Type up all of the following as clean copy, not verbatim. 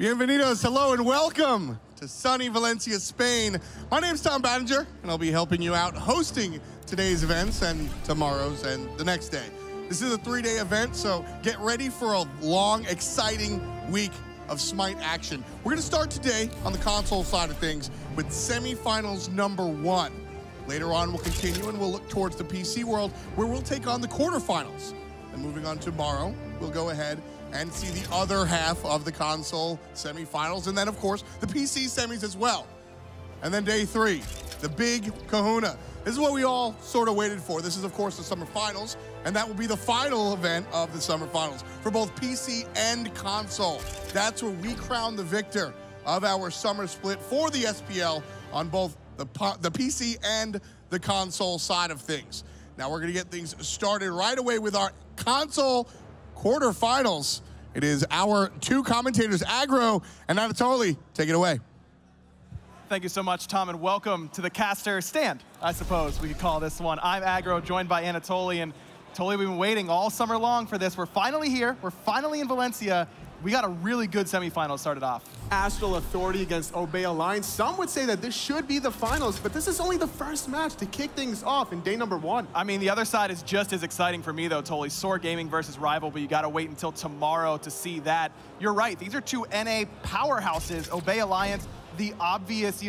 Bienvenidos, hello and welcome to sunny Valencia, Spain. My name's Tom Battinger, and I'll be helping you out hosting today's events and tomorrow's and the next day. This is a 3-day event, so get ready for a long, exciting week of Smite action. We're gonna start today on the console side of things with semifinals number 1. Later on, we'll continue and we'll look towards the PC world where we'll take on the quarterfinals. And moving on tomorrow, we'll go ahead and see the other half of the console semifinals, and then of course the PC semis as well. And then day 3, the big kahuna. This is what we all sort of waited for. This is of course the summer finals, and that will be the final event of the summer finals for both PC and console. That's where we crown the victor of our summer split for the SPL on both the PC and the console side of things. Now we're gonna get things started right away with our console quarterfinals. It is our 2 commentators, Agro and Anatoly. Take it away. Thank you so much, Tom, and welcome to the caster stand, I suppose we could call this one. I'm Agro, joined by Anatoly, and Anatoly, we've been waiting all summer long for this. We're finally here. We're finally in Valencia. We got a really good semifinal started off. Astral Authority against Obey Alliance. Some would say that this should be the finals, but this is only the first match to kick things off in day number 1. I mean, the other side is just as exciting for me, though, Toly. Soar Gaming versus Rival, but you got to wait until tomorrow to see that. You're right. These are 2 NA powerhouses. Obey Alliance, the obvious,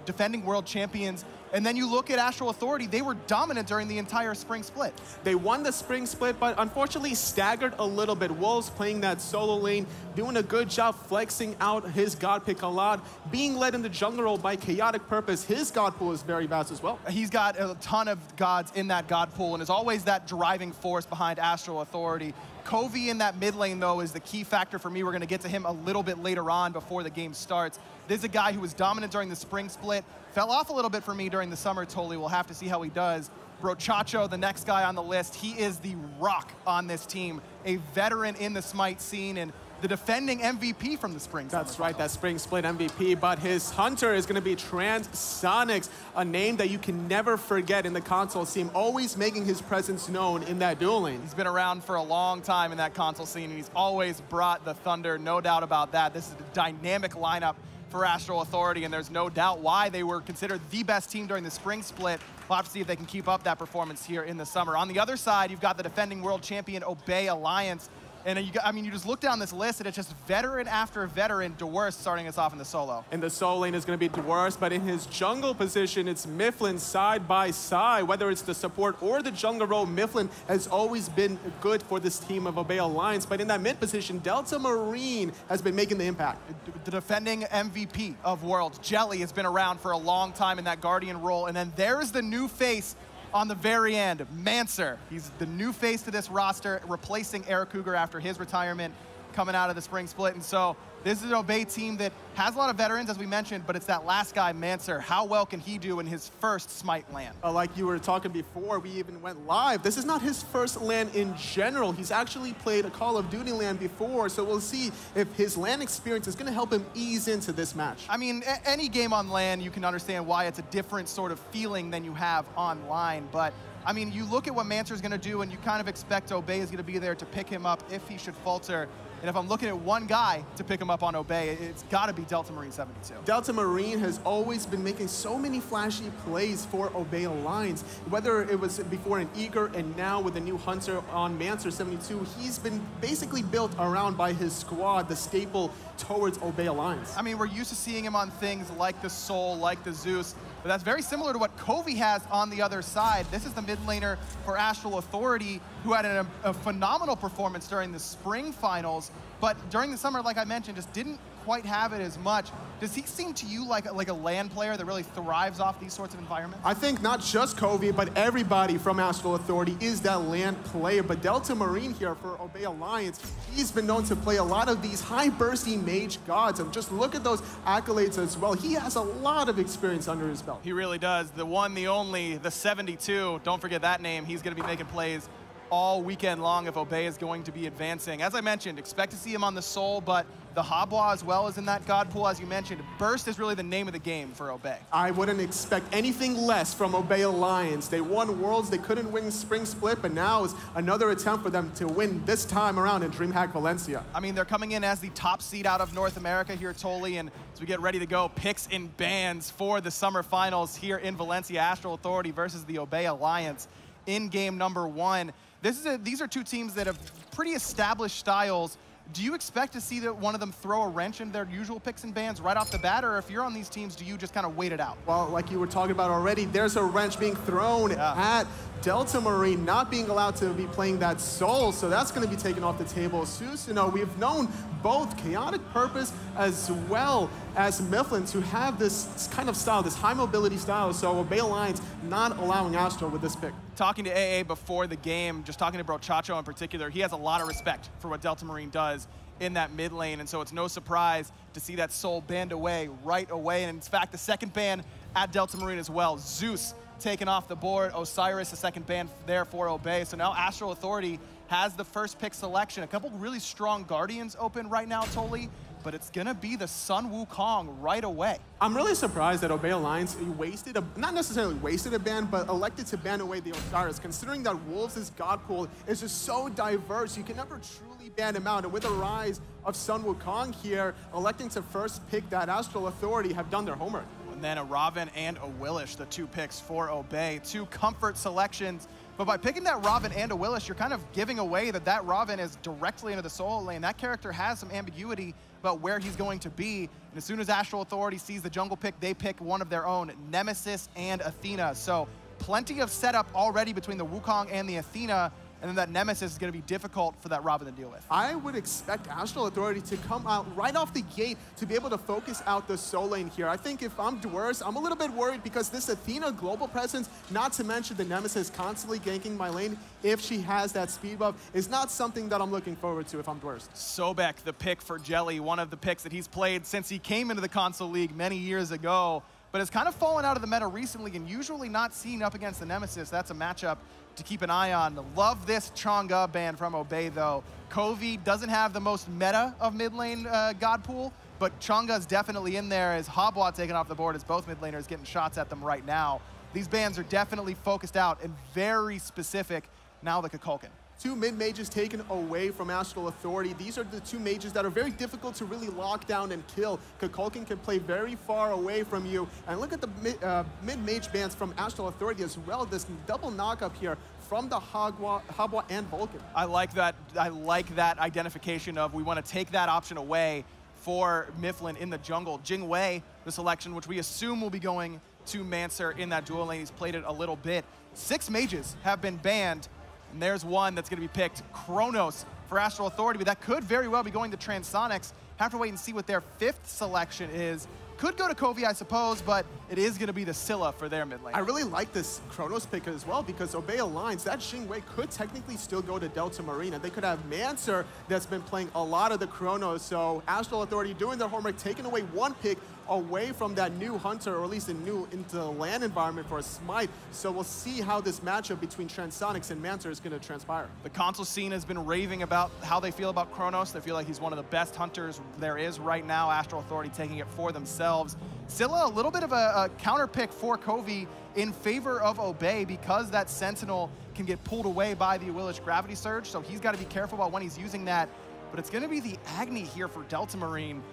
defending world champions. And then you look at Astral Authority, they were dominant during the entire spring split. They won the spring split, but unfortunately staggered a little bit. Wolves playing that solo lane, doing a good job flexing out his god pick a lot, being led in the jungle role by KhaoticPurpose. His god pool is very vast as well. He's got a ton of gods in that god pool and is always that driving force behind Astral Authority. Coviii in that mid lane, though, is the key factor for me. We're going to get to him a little bit later on before the game starts. This is a guy who was dominant during the spring split. Fell off a little bit for me during the summer, Toly. We'll have to see how he does. Brochacho, the next guy on the list, he is the rock on this team. A veteran in the Smite scene and the defending MVP from the spring. That's right, that spring split MVP, but his hunter is going to be Transonics, a name that you can never forget in the console scene, always making his presence known in that duel lane. He's been around for a long time in that console scene, and he's always brought the thunder, no doubt about that. This is a dynamic lineup for Astral Authority, and there's no doubt why they were considered the best team during the spring split. We'll have to see if they can keep up that performance here in the summer. On the other side, you've got the defending world champion Obey Alliance. And you just look down this list, and it's just veteran after veteran. IamDwurst starting us off in the solo. In the solo lane is going to be IamDwurst, but in his jungle position, it's Myflin side by side. Whether it's the support or the jungle role, Myflin has always been good for this team of Obey Alliance. But in that mid position, Delta Marine has been making the impact. The defending MVP of Worlds, Jelly, has been around for a long time in that Guardian role. And then there's the new face on the very end, Mancer. He's the new face to this roster, replacing Eric Cougar after his retirement coming out of the spring split. And so this is an Obey team that has a lot of veterans, as we mentioned, but it's that last guy, Mancer. How well can he do in his first Smite LAN? Like you were talking before, we even went live. This is not his first LAN in general. He's actually played a Call of Duty LAN before, so we'll see if his LAN experience is going to help him ease into this match. I mean, any game on LAN, you can understand why it's a different sort of feeling than you have online, but I mean, you look at what Mancer's going to do, and you kind of expect Obey is going to be there to pick him up if he should falter. And if I'm looking at one guy to pick him up on Obey, it's got to be Delta Marine 72. Delta Marine has always been making so many flashy plays for Obey Alliance. Whether it was before an Eager and now with a new hunter on Mancer 72, he's been basically built around by his squad, the staple towards Obey Alliance. I mean, we're used to seeing him on things like the Soul, like the Zeus, but that's very similar to what Coviii has on the other side. This is the mid laner for Astral Authority, who had a phenomenal performance during the spring finals, but during the summer, like I mentioned, just didn't quite have it as much. Does he seem to you like a LAN player that really thrives off these sorts of environments? I think not just Coviii, but everybody from Astral Authority is that LAN player. But Delta Marine here for Obey Alliance, he's been known to play a lot of these high-bursty mage gods. And just look at those accolades as well. He has a lot of experience under his belt. He really does. The one, the only, the 72. Don't forget that name. He's going to be making plays all weekend long if Obey is going to be advancing. As I mentioned, expect to see him on the Soul, but the Habwa as well is in that God pool, as you mentioned. Burst is really the name of the game for Obey. I wouldn't expect anything less from Obey Alliance. They won Worlds, they couldn't win Spring Split, but now is another attempt for them to win this time around in DreamHack Valencia. I mean, they're coming in as the top seed out of North America here, Toli, and as we get ready to go, picks and bans for the summer finals here in Valencia. Astral Authority versus the Obey Alliance in game number 1. These are two teams that have pretty established styles. Do you expect to see that one of them throw a wrench in their usual picks and bans right off the bat, or if you're on these teams, do you just kind of wait it out? Well, like you were talking about already, there's a wrench being thrown at Delta Marine not being allowed to be playing that Soul, so that's going to be taken off the table. Susanoo, we've known both KhaoticPurpose as well as Myflin to have this kind of style, this high mobility style, so Obey Alliance not allowing Astral with this pick. Talking to AA before the game, just talking to Brochacho in particular, he has a lot of respect for what Delta Marine does in that mid lane, and so it's no surprise to see that Soul banned away right away. And in fact, the second ban at Delta Marine as well. Zeus taken off the board, Osiris, the second ban there for Obey. So now Astral Authority has the first pick selection. A couple really strong Guardians open right now, Toli, but it's gonna be the Sun Wukong right away. I'm really surprised that Obey Alliance wasted, not necessarily wasted a ban, but elected to ban away the Osiris, considering that Wolves' God pool is just so diverse, you can never truly ban him out. And with the rise of Sun Wukong here, electing to first pick that Astral Authority have done their homework. And then a Ravana and Awilix, the two picks for Obey, two comfort selections. But by picking that Ravana and Awilix, you're kind of giving away that Ravana is directly into the solo lane. That character has some ambiguity about where he's going to be. And as soon as Astral Authority sees the jungle pick, they pick one of their own, Nemesis and Athena. So plenty of setup already between the Wukong and the Athena. And then that Nemesis is going to be difficult for that Ravana to deal with. I would expect Astral Authority to come out right off the gate to be able to focus out the soul lane here. I think if I'm IamDwurst, I'm a little bit worried because this Athena global presence, not to mention the Nemesis constantly ganking my lane if she has that speed buff, is not something that I'm looking forward to if I'm IamDwurst. Sobek, the pick for Jelly, one of the picks that he's played since he came into the console league many years ago, but has kind of fallen out of the meta recently and usually not seen up against the Nemesis. That's a matchup to keep an eye on. Love this Chang'e ban from Obey though. Coviii doesn't have the most meta of mid lane God pool, but Chang'e's definitely in there as Habwa taken off the board as both mid laners getting shots at them right now. These bans are definitely focused out and very specific. Now the Kukulkan. Two mid-mages taken away from Astral Authority. These are the two mages that are very difficult to really lock down and kill. Kukulkan can play very far away from you. And look at the mid-mage bans from Astral Authority as well. This double knock-up here from the Habwa and Vulcan. I like that identification of we want to take that option away for Myflin in the jungle. Jing Wei, the selection, which we assume will be going to Mancer in that dual lane. He's played it a little bit. 6 mages have been banned. And there's one that's going to be picked, Chornos for Astral Authority, but that could very well be going to Transonics. Have to wait and see what their 5th selection is. Could go to Coviii, I suppose, but it is going to be the Acylla for their mid lane. I really like this Chornos pick as well because Obey Alliance, that Jing Wei could technically still go to Delta Marine, and they could have Mancer that's been playing a lot of the Chronos. So Astral Authority doing their homework, taking away one pick away from that new Hunter, or at least a new into the land environment for a Smite. So we'll see how this matchup between Transonics and Mancer is going to transpire. The console scene has been raving about how they feel about Chornos. They feel like he's one of the best hunters there is right now. Astral Authority taking it for themselves. Acylla, a little bit of a counter pick for Coviii in favor of Obey because that Sentinel can get pulled away by the Awilix Gravity Surge, so he's got to be careful about when he's using that. But it's going to be the Agni here for Delta Marine.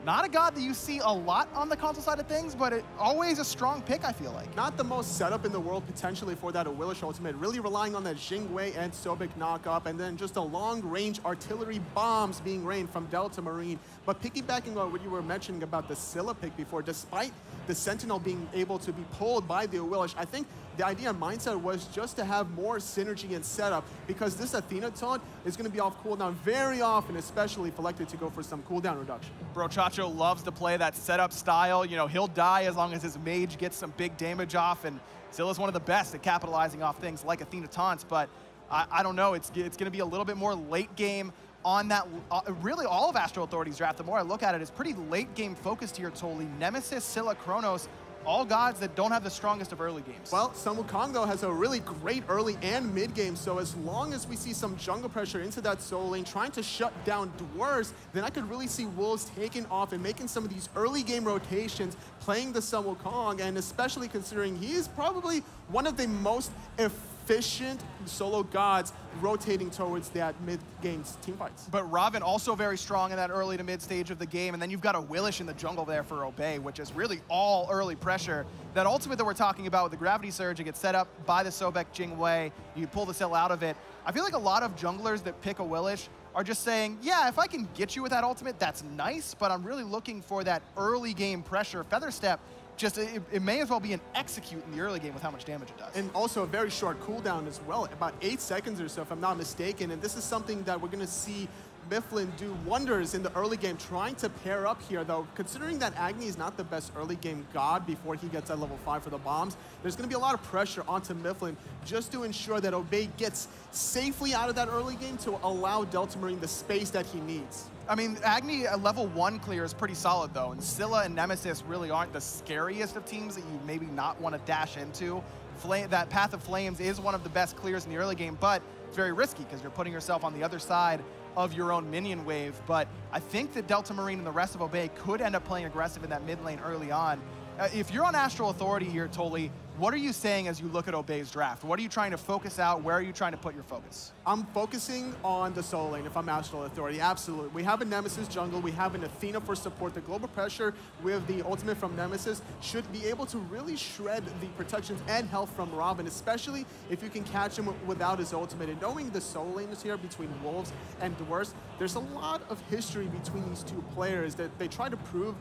Not a god that you see a lot on the console side of things, but always a strong pick, I feel like. Not the most setup in the world potentially for that Awilix ultimate, really relying on that Jing Wei and Sobek knock-up, and then just a long-range artillery bombs being rained from Delta Marine. But piggybacking on what you were mentioning about the Acylla pick before, despite the Sentinel being able to be pulled by the Awilix, I think the idea and mindset was just to have more synergy and setup because this Athena taunt is going to be off cooldown very often, especially if elected to go for some cooldown reduction. Brochacho loves to play that setup style. You know, he'll die as long as his mage gets some big damage off, and Acylla's one of the best at capitalizing off things like Athena taunts, but I don't know, it's going to be a little bit more late game on that. Really all of Astral Authority's draft, the more I look at it, is pretty late game focused here, Toli. Nemesis, Acylla, Chornos, all gods that don't have the strongest of early games. Well, Sun Wukong, though, has a really great early and mid game, so as long as we see some jungle pressure into that solo lane, trying to shut down Dwurst, then I could really see Wolves taking off and making some of these early game rotations, playing the Sun Wukong, and especially considering he is probably one of the most efficient solo gods rotating towards that mid-game team fights. But Ravana also very strong in that early to mid stage of the game, and then you've got Awilix in the jungle there for Obey, which is really all early pressure. That ultimate that we're talking about with the gravity surge, it gets set up by the Sobek Jing Wei, you pull the cell out of it. I feel like a lot of junglers that pick Awilix are just saying, yeah, if I can get you with that ultimate, that's nice, but I'm really looking for that early game pressure. Feather Step, just it may as well be an execute in the early game with how much damage it does. And also a very short cooldown as well, about 8 seconds or so if I'm not mistaken, and this is something that we're going to see Myflin do wonders in the early game, trying to pair up here though. Considering that Agni is not the best early game god before he gets at level 5 for the bombs, there's going to be a lot of pressure onto Myflin just to ensure that Obey gets safely out of that early game to allow Delta Marine the space that he needs. I mean, Agni, a level 1 clear is pretty solid though, and Scylla and Nemesis really aren't the scariest of teams that you maybe not want to dash into. That Path of Flames is one of the best clears in the early game, but it's very risky because you're putting yourself on the other side of your own minion wave. But I think that Delta Marine and the rest of Obey could end up playing aggressive in that mid lane early on. If you're on Astral Authority here, Toli, what are you saying as you look at Obey's draft? What are you trying to focus out? Where are you trying to put your focus? I'm focusing on the solo lane if I'm Astral Authority, absolutely. We have a Nemesis jungle, we have an Athena for support. The global pressure with the ultimate from Nemesis should be able to really shred the protections and health from Ravana, especially if you can catch him without his ultimate. And knowing the solo lane is here between Wolves and Dwurst, there's a lot of history between these two players that they try to prove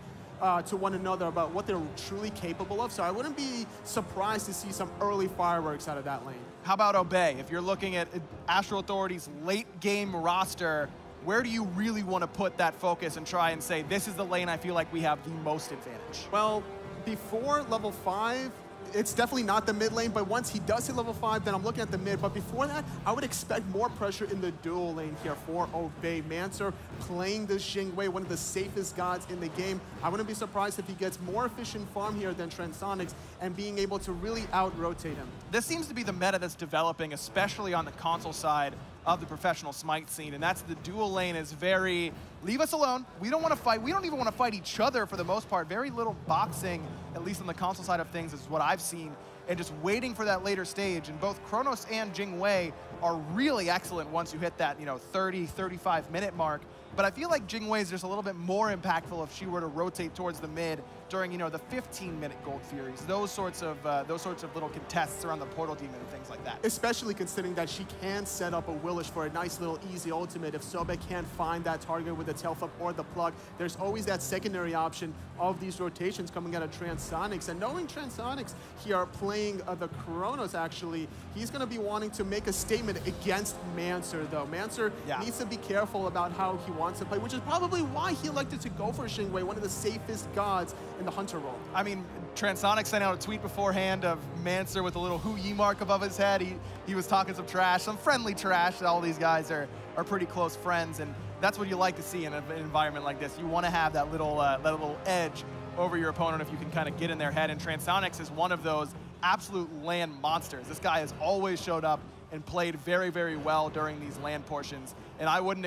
to one another about what they're truly capable of. So I wouldn't be surprised to see some early fireworks out of that lane. How about Obey? If you're looking at Astral Authority's late game roster, where do you really want to put that focus and try and say, this is the lane I feel like we have the most advantage? Well, before level 5, it's definitely not the mid lane, but once he does hit level 5, then I'm looking at the mid. But before that, I would expect more pressure in the dual lane here for Obey. Mancer playing the Jing Wei, one of the safest gods in the game. I wouldn't be surprised if he gets more efficient farm here than Transonics and being able to really out-rotate him. This seems to be the meta that's developing, especially on the console side of the professional Smite scene, and that's the dual lane is very, leave us alone. We don't want to fight. We don't even want to fight each other for the most part. Very little boxing, at least on the console side of things, is what I've seen, and just waiting for that later stage. And both Chornos and Jing Wei are really excellent once you hit that 30, 35 minute mark. But I feel like Jing Wei is just a little bit more impactful if she were to rotate towards the mid during the 15-minute Gold Furies, those sorts of little contests around the Portal Demon and things like that. Especially considering that she can set up Awilix for a nice little easy ultimate. If Sobek can't find that target with the tail flip or the plug, there's always that secondary option of these rotations coming out of Transonics. And knowing Transonics here playing the Chornos, actually, he's going to be wanting to make a statement against Mancer, though. Mancer needs to be careful about how he wants to play, which is probably why he elected to go for Jing Wei, one of the safest gods in the Hunter role. I mean, Transonics sent out a tweet beforehand of Mancer with a little Hu-Yi mark above his head. He was talking some trash, some friendly trash. All these guys are pretty close friends, and that's what you like to see in an environment like this. You want to have that little edge over your opponent if you can kind of get in their head, and Transonics is one of those absolute land monsters. This guy has always showed up and played very, very well during these land portions, and I wouldn't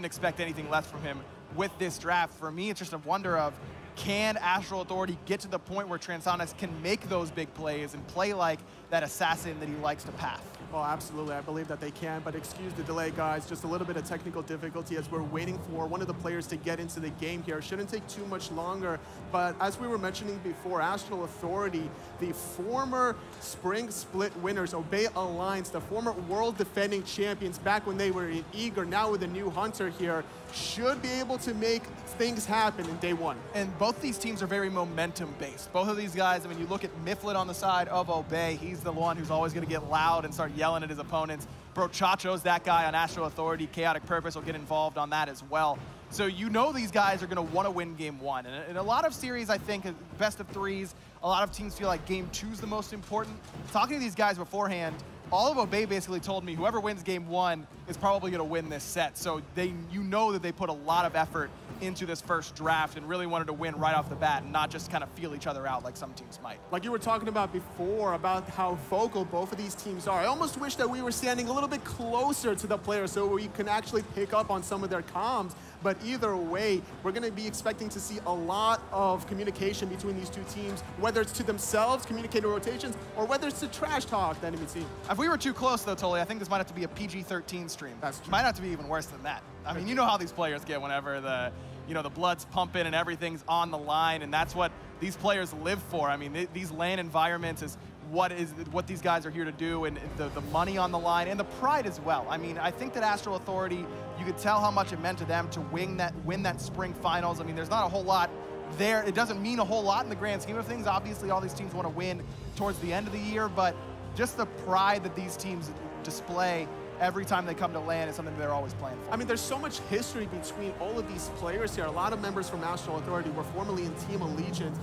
expect anything less from him with this draft. For me, it's just a wonder of, can Astral Authority get to the point where Transonics can make those big plays and play like that assassin that he likes to path? Oh, absolutely. I believe that they can, but excuse the delay, guys. Just a little bit of technical difficulty as we're waiting for one of the players to get into the game here. Shouldn't take too much longer, but as we were mentioning before, Astral Authority, the former Spring Split winners, Obey Alliance, the former world defending champions back when they were in Eager, now with a new Hunter here, should be able to make things happen in day one. And both these teams are very momentum-based. Both of these guys, I mean, you look at Myflin on the side of Obey, he's the one who's always going to get loud and start yelling at his opponents. Brochacho's that guy on Astral Authority. KhaoticPurpose will get involved on that as well. So these guys are going to want to win game one. And in a lot of series, I think, best of threes, a lot of teams feel like game two is the most important. Talking to these guys beforehand, all of Obey basically told me whoever wins game one is probably going to win this set. So that they put a lot of effort into this first draft and really wanted to win right off the bat and not just kind of feel each other out like some teams might. Like you were talking about before, about how vocal both of these teams are. I almost wish that we were standing a little bit closer to the players so we can actually pick up on some of their comms. But either way, we're going to be expecting to see a lot of communication between these two teams, whether it's to themselves, communicating rotations, or whether it's to trash talk the enemy team. If we were too close, though, Tully, I think this might have to be a PG-13 stream. That's true. Might have to be even worse than that. I mean, you know how these players get whenever the blood's pumping and everything's on the line, and that's what these players live for. I mean, these LAN environments is what these guys are here to do, and the money on the line and the pride as well. I mean, I think that Astral Authority, you could tell how much it meant to them to win that spring finals. I mean, there's not a whole lot there. It doesn't mean a whole lot in the grand scheme of things. Obviously, all these teams want to win towards the end of the year, but just the pride that these teams display every time they come to LAN is something they're always playing for. I mean, there's so much history between all of these players here. A lot of members from Astral Authority were formerly in Team Allegiance,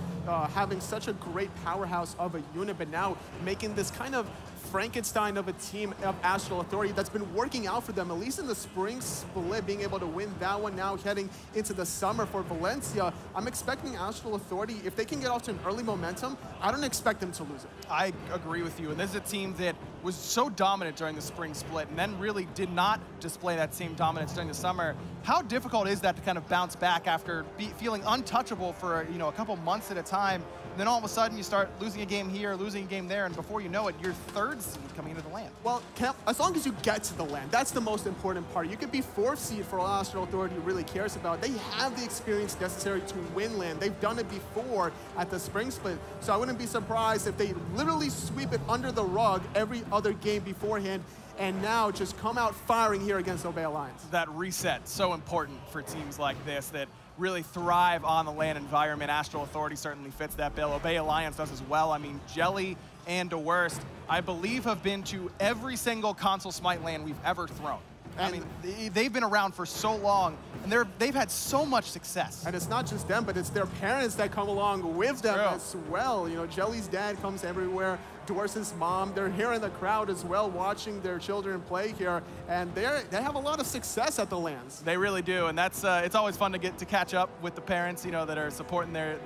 having such a great powerhouse of a unit, but now making this kind of Frankenstein of a team of Astral Authority that's been working out for them, at least in the spring split, being able to win that one now heading into the summer for Valencia. I'm expecting Astral Authority, if they can get off to an early momentum, I don't expect them to lose it. I agree with you, and this is a team that was so dominant during the spring split and then really did not display that same dominance during the summer. How difficult is that to kind of bounce back after feeling untouchable for a couple months at a time, and then all of a sudden you start losing a game here, losing a game there, and before you know it, you're third seed coming into the LAN? Well, as long as you get to the LAN, that's the most important part. You could be fourth seed for all Astral Authority really cares about. They have the experience necessary to win LAN. They've done it before at the spring split, so I wouldn't be surprised if they literally sweep it under the rug every other game beforehand and now just come out firing here against Obey Alliance. That reset, so important for teams like this that really thrive on the LAN environment. Astral Authority certainly fits that bill. Obey Alliance does as well. I mean, Jelly and IamDwurst, I believe, have been to every single console Smite LAN we've ever thrown. I mean, they've been around for so long, and they've had so much success. And it's not just them, but it's their parents that come along with them as well. You know, Jelly's dad comes everywhere. Dwarst's mom, they're here in the crowd as well, watching their children play here, and they have a lot of success at the LANs. They really do, and that's it's always fun to get to catch up with the parents, that are supporting their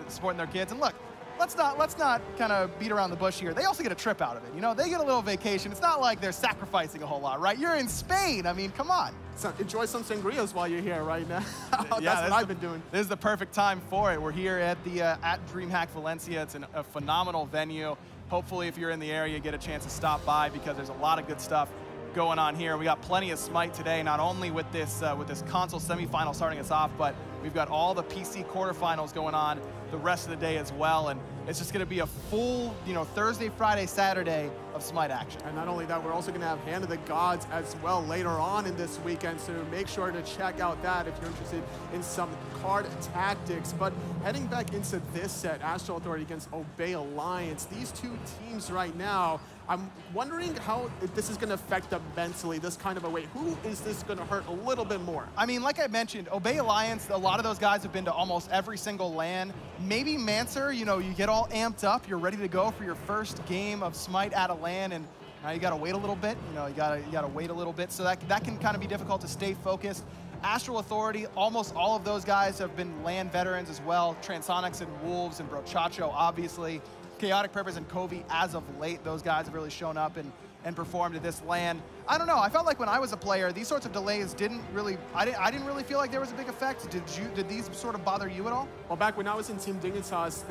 kids. And look, let's not kind of beat around the bush here. They also get a trip out of it. They get a little vacation. It's not like they're sacrificing a whole lot, right? You're in Spain. I mean, come on. So enjoy some sangrias while you're here right now. That's what I've been doing. This is the perfect time for it. We're here at the at DreamHack Valencia. It's a phenomenal venue. Hopefully, if you're in the area, you get a chance to stop by because there's a lot of good stuff going on here. We got plenty of Smite today, not only with this console semifinal starting us off, but we've got all the PC quarterfinals going on the rest of the day as well. And it's just going to be a full, Thursday, Friday, Saturday of Smite action. And not only that, we're also going to have Hand of the Gods as well later on in this weekend, so make sure to check out that if you're interested in some card tactics. But heading back into this set, Astral Authority against Obey Alliance, these two teams right now, I'm wondering how this is going to affect them mentally, this kind of a way. Who is this going to hurt a little bit more? I mean, like I mentioned, Obey Alliance, a lot of those guys have been to almost every single LAN. Maybe Mancer, you get all amped up, you're ready to go for your first game of Smite at a LAN, and now you got to wait a little bit. You got to wait a little bit, so that can kind of be difficult to stay focused. Astral Authority, almost all of those guys have been LAN veterans as well. Transonics and Wolves and Brochacho, obviously. KhaoticPurpose and Coviii, as of late, those guys have really shown up and performed at this LAN. I don't know, I felt like when I was a player, these sorts of delays didn't really, I didn't really feel like there was a big effect. Did these sort of bother you at all? Well, back when I was in Team Dignitas,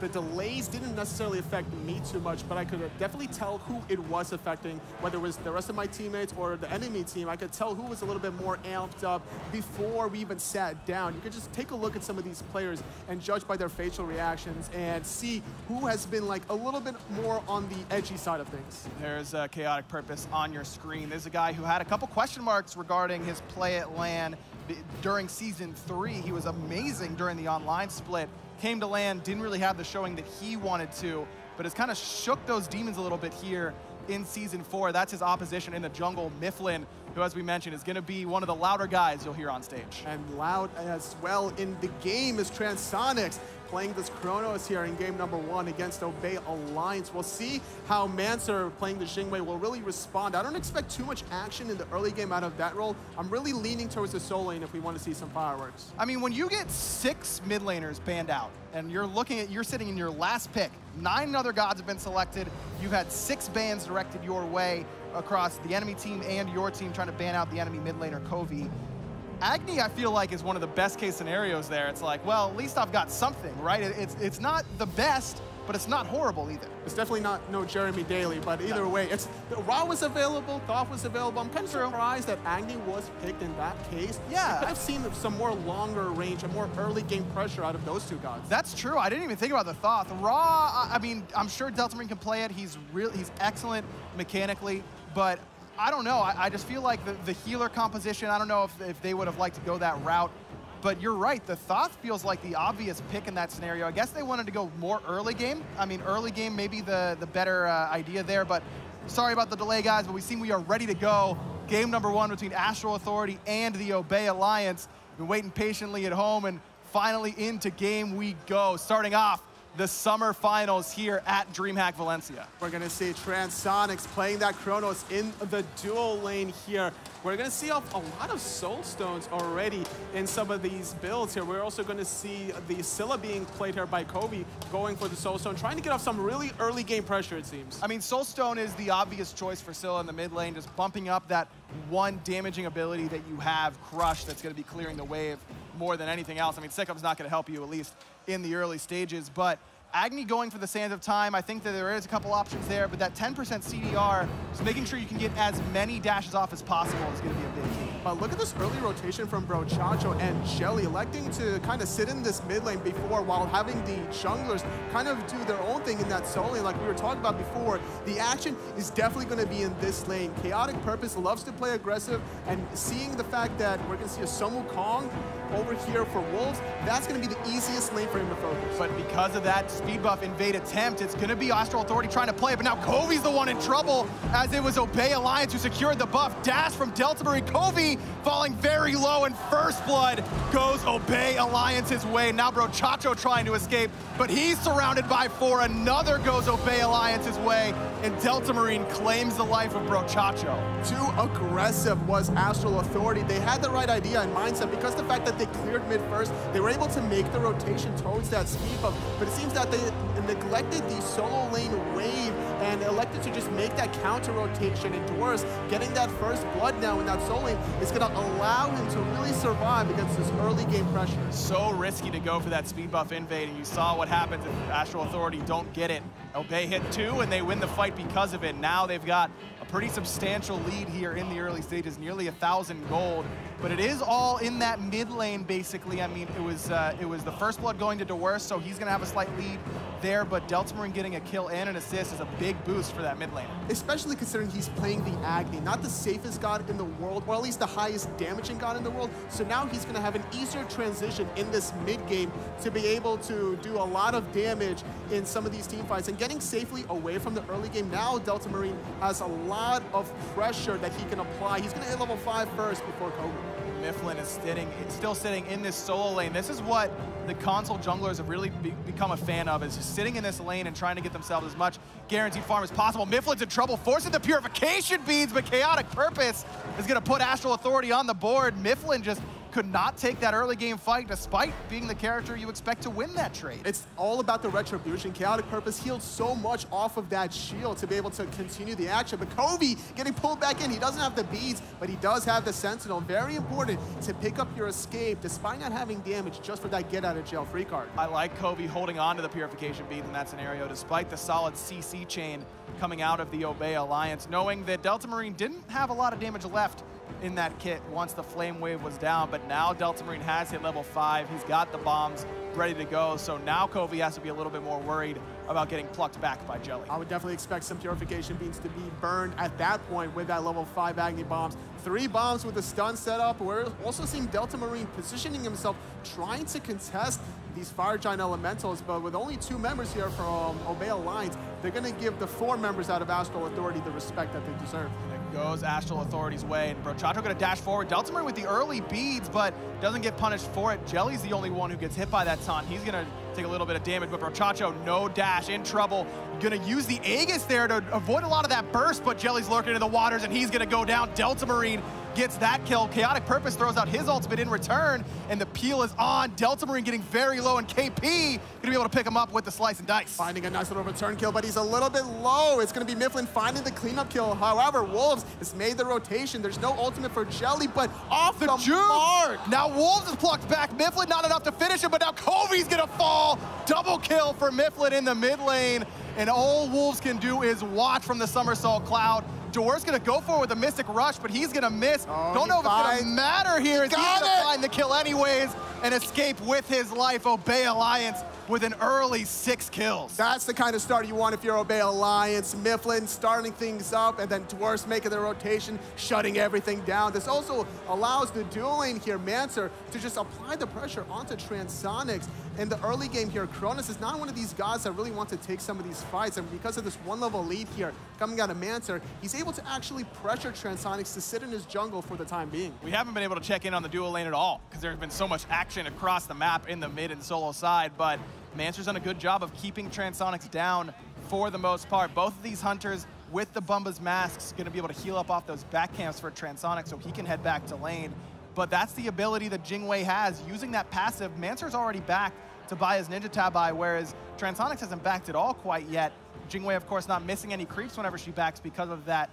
the delays didn't necessarily affect me too much, but I could definitely tell who it was affecting, whether it was the rest of my teammates or the enemy team. I could tell who was a little bit more amped up before we even sat down. You could just take a look at some of these players and judge by their facial reactions and see who has been like a little bit more on the edgy side of things. There's KhaoticPurpose on your screen. There's a guy who had a couple question marks regarding his play at LAN during Season 3. He was amazing during the online split. Came to LAN, didn't really have the showing that he wanted to, but has kind of shook those demons a little bit here in Season 4. That's his opposition in the jungle, Myflin, who, as we mentioned, is going to be one of the louder guys you'll hear on stage. And loud as well in the game is Transonics, playing this Chornos here in game number 1 against Obey Alliance. We'll see how Mancer playing the Jing will really respond. I don't expect too much action in the early game out of that role. I'm really leaning towards the solo lane if we want to see some fireworks. I mean, when you get 6 mid laners banned out, and you're sitting in your last pick, 9 other gods have been selected, you've had 6 bans directed your way across the enemy team and your team trying to ban out the enemy mid laner Coviii. Agni, I feel like, is one of the best case scenarios there. It's like, well, at least I've got something, right? It's not the best, but it's not horrible either. It's definitely not no Jeremy Daly, but either way, it's Ra was available, Thoth was available. I'm kind of surprised that Agni was picked in that case. Yeah. I could have seen some more longer range and more early game pressure out of those 2 gods. That's true. I didn't even think about the Thoth. Ra, I mean, I'm sure Delta Marine can play it. He's excellent mechanically, but I don't know. I just feel like the healer composition, I don't know if they would have liked to go that route. But you're right, the Thoth feels like the obvious pick in that scenario. I guess they wanted to go more early game. I mean, early game may be the better idea there, but sorry about the delay, guys, but we seem we are ready to go. Game number 1 between Astral Authority and the Obey Alliance. Been waiting patiently at home, and finally into game we go. Starting off the summer finals here at DreamHack Valencia. We're going to see Transonics playing that Chornos in the dual lane here. We're going to see a lot of soul stones already in some of these builds here. We're also going to see the Acylla being played here by Coviii, going for the soul stone, trying to get off some really early game pressure, it seems. I mean, soul stone is the obvious choice for Acylla in the mid lane, just bumping up that one damaging ability that you have, Crush, that's going to be clearing the wave more than anything else. I mean, Sickup's not going to help you, at least in the early stages, but Agni going for the Sands of Time, I think that there is a couple options there, but that 10% CDR, just making sure you can get as many dashes off as possible is going to be a big key. But look at this early rotation from Brochacho and Jelly, electing to kind of sit in this mid lane before while having the junglers kind of do their own thing in that solo lane like we were talking about before. The action is definitely going to be in this lane. KhaoticPurpose loves to play aggressive, and seeing the fact that we're going to see a Wukong over here for Wolves, that's going to be the easiest lane for him to focus. But because of that speed buff invade attempt, it's going to be Astral Authority trying to play it, but now Covii's the one in trouble, as it was Obey Alliance who secured the buff. Dash from Delta Marine. Coviii falling very low, and first blood goes Obey Alliance's way. Now Brochacho trying to escape, but he's surrounded by 4. Another goes Obey Alliance's way, and Delta Marine claims the life of Brochacho. Too aggressive was Astral Authority. They had the right idea and mindset because the fact that they cleared mid first, they were able to make the rotation towards that speed buff, but it seems that they neglected the solo lane wave and elected to just make that counter rotation. And DWRST getting that first blood now in that solo lane is going to allow him to really survive against this early game pressure. So risky to go for that speed buff invade, and you saw what happens if Astral Authority don't get it. Obey hit 2, and they win the fight because of it. Now they've got a pretty substantial lead here in the early stages, nearly 1,000 gold. But it is all in that mid lane, basically. I mean, it was the first blood going to DWRST, so he's going to have a slight lead there, but Delta Marine getting a kill and an assist is a big boost for that mid lane. Especially considering he's playing the Agni, not the safest god in the world, or at least the highest damaging god in the world. So now he's going to have an easier transition in this mid game to be able to do a lot of damage in some of these team fights and getting safely away from the early game. Now Delta Marine has a lot of pressure that he can apply. He's going to hit level 5 first before Coviii. Myflin is still sitting in this solo lane. This is what the console junglers have really become a fan of, is just sitting in this lane and trying to get themselves as much guaranteed farm as possible. Myflin's in trouble, forcing the purification beads, but KhaoticPurpose is going to put Astral Authority on the board. Myflin just could not take that early game fight despite being the character you expect to win that trade. It's all about the retribution. KhaoticPurpose healed so much off of that shield to be able to continue the action, but Coviii getting pulled back in. He doesn't have the beads, but he does have the Sentinel. Very important to pick up your escape despite not having damage, just for that get out of jail free card. I like Coviii holding on to the purification beads in that scenario despite the solid CC chain coming out of the Obey Alliance, knowing that Delta Marine didn't have a lot of damage left in that kit once the flame wave was down, but now Delta Marine has hit level 5. He's got the bombs ready to go, so now Coviii has to be a little bit more worried about getting plucked back by Jelly. I would definitely expect some purification beans to be burned at that point with that level 5 Agni bombs. 3 bombs with the stun setup. We're also seeing Delta Marine positioning himself, trying to contest these Fire Giant Elementals, but with only 2 members here from Obey Alliance, they're going to give the 4 members out of Astral Authority the respect that they deserve. And it goes Astral Authority's way, and Brochacho going to dash forward. Delta Marine with the early beads, but doesn't get punished for it. Jelly's the only one who gets hit by that taunt. He's going to take a little bit of damage, but Brochacho, no dash, in trouble. Gonna use the Aegis there to avoid a lot of that burst, but Jelly's lurking in the waters, and he's gonna go down. Delta Marine gets that kill. KhaoticPurpose throws out his ultimate in return, and the peel is on. Delta Marine getting very low, and KP gonna be able to pick him up with the slice and dice. Finding a nice little return kill, but he's a little bit low. It's gonna be Myflin finding the cleanup kill. However, Wolves has made the rotation. There's no ultimate for Jelly, but off the mark. Now Wolves is plucked back. Myflin not enough to finish him, but now Covii's gonna fall. Double kill for Myflin in the mid lane, and all Wolves can do is watch from the somersault cloud. IamDwurst gonna go for it with a Mystic Rush, but he's gonna miss. Don't know if it's gonna matter here. He's gonna find the kill anyways and escape with his life. Obey Alliance with an early 6 kills. That's the kind of start you want if you're Obey Alliance. Myflin starting things up, and then IamDwurst making the rotation, shutting everything down. This also allows the dual lane here, Mancer, to just apply the pressure onto Transonics. In the early game here, Chornos is not one of these guys that really want to take some of these fights, and because of this 1-level lead here coming out of Mancer, he's able to actually pressure Transonics to sit in his jungle for the time being. We haven't been able to check in on the dual lane at all because there's been so much action across the map in the mid and solo side, but Mancer's done a good job of keeping Transonics down for the most part. Both of these hunters with the Bumba's masks going to be able to heal up off those back camps for Transonics so he can head back to lane. But that's the ability that Jing has. Using that passive, Mancer's already back to buy his Ninja Tabai, whereas Transonics hasn't backed at all quite yet. Jing, of course, not missing any creeps whenever she backs because of that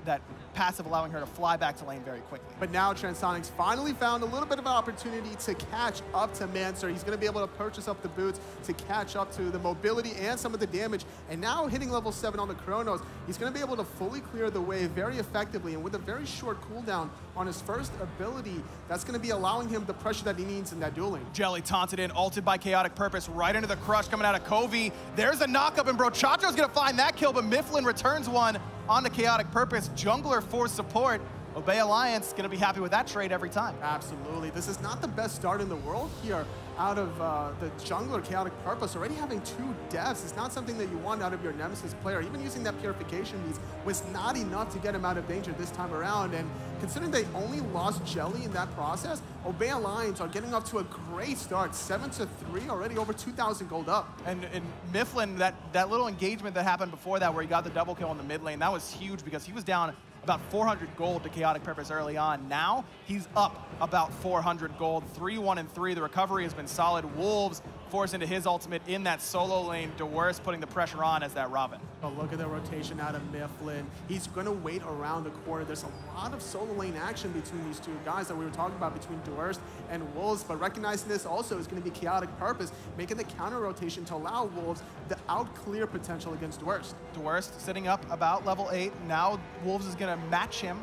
that passive allowing her to fly back to lane very quickly. But now Transonics finally found a little bit of an opportunity to catch up to Mancer. He's going to be able to purchase up the boots to catch up to the mobility and some of the damage. And now hitting level 7 on the Chornos, he's going to be able to fully clear the way very effectively and with a very short cooldown on his first ability. That's going to be allowing him the pressure that he needs in that duel lane. Jelly taunted in, ulted by KhaoticPurpose right into the crush coming out of Coviii. There's a knockup, and Brochacho's going to find that kill, but Myflin returns one onto KhaoticPurpose. Jungler for support. Obey Alliance going to be happy with that trade every time. Absolutely. This is not the best start in the world here out of the jungler KhaoticPurpose. Already having 2 deaths is not something that you want out of your Nemesis player. Even using that purification beast was not enough to get him out of danger this time around. And considering they only lost Jelly in that process, Obey Alliance are getting off to a great start. 7-3, already over 2,000 gold up. And Myflin, that little engagement that happened before that where he got the double kill in the mid lane, that was huge because he was down about 400 gold to KhaoticPurpose early on. Now he's up about 400 gold, 3-1-3. The recovery has been solid. Wolves forced into his ultimate in that solo lane. IamDwurst putting the pressure on as that Robin. But look at the rotation out of Myflin. He's going to wait around the corner. There's a lot of solo lane action between these 2 guys that we were talking about between IamDwurst and Wolves. But recognizing this also is going to be KhaoticPurpose making the counter rotation to allow Wolves the out clear potential against IamDwurst. IamDwurst sitting up about level 8. Now Wolves is going to match him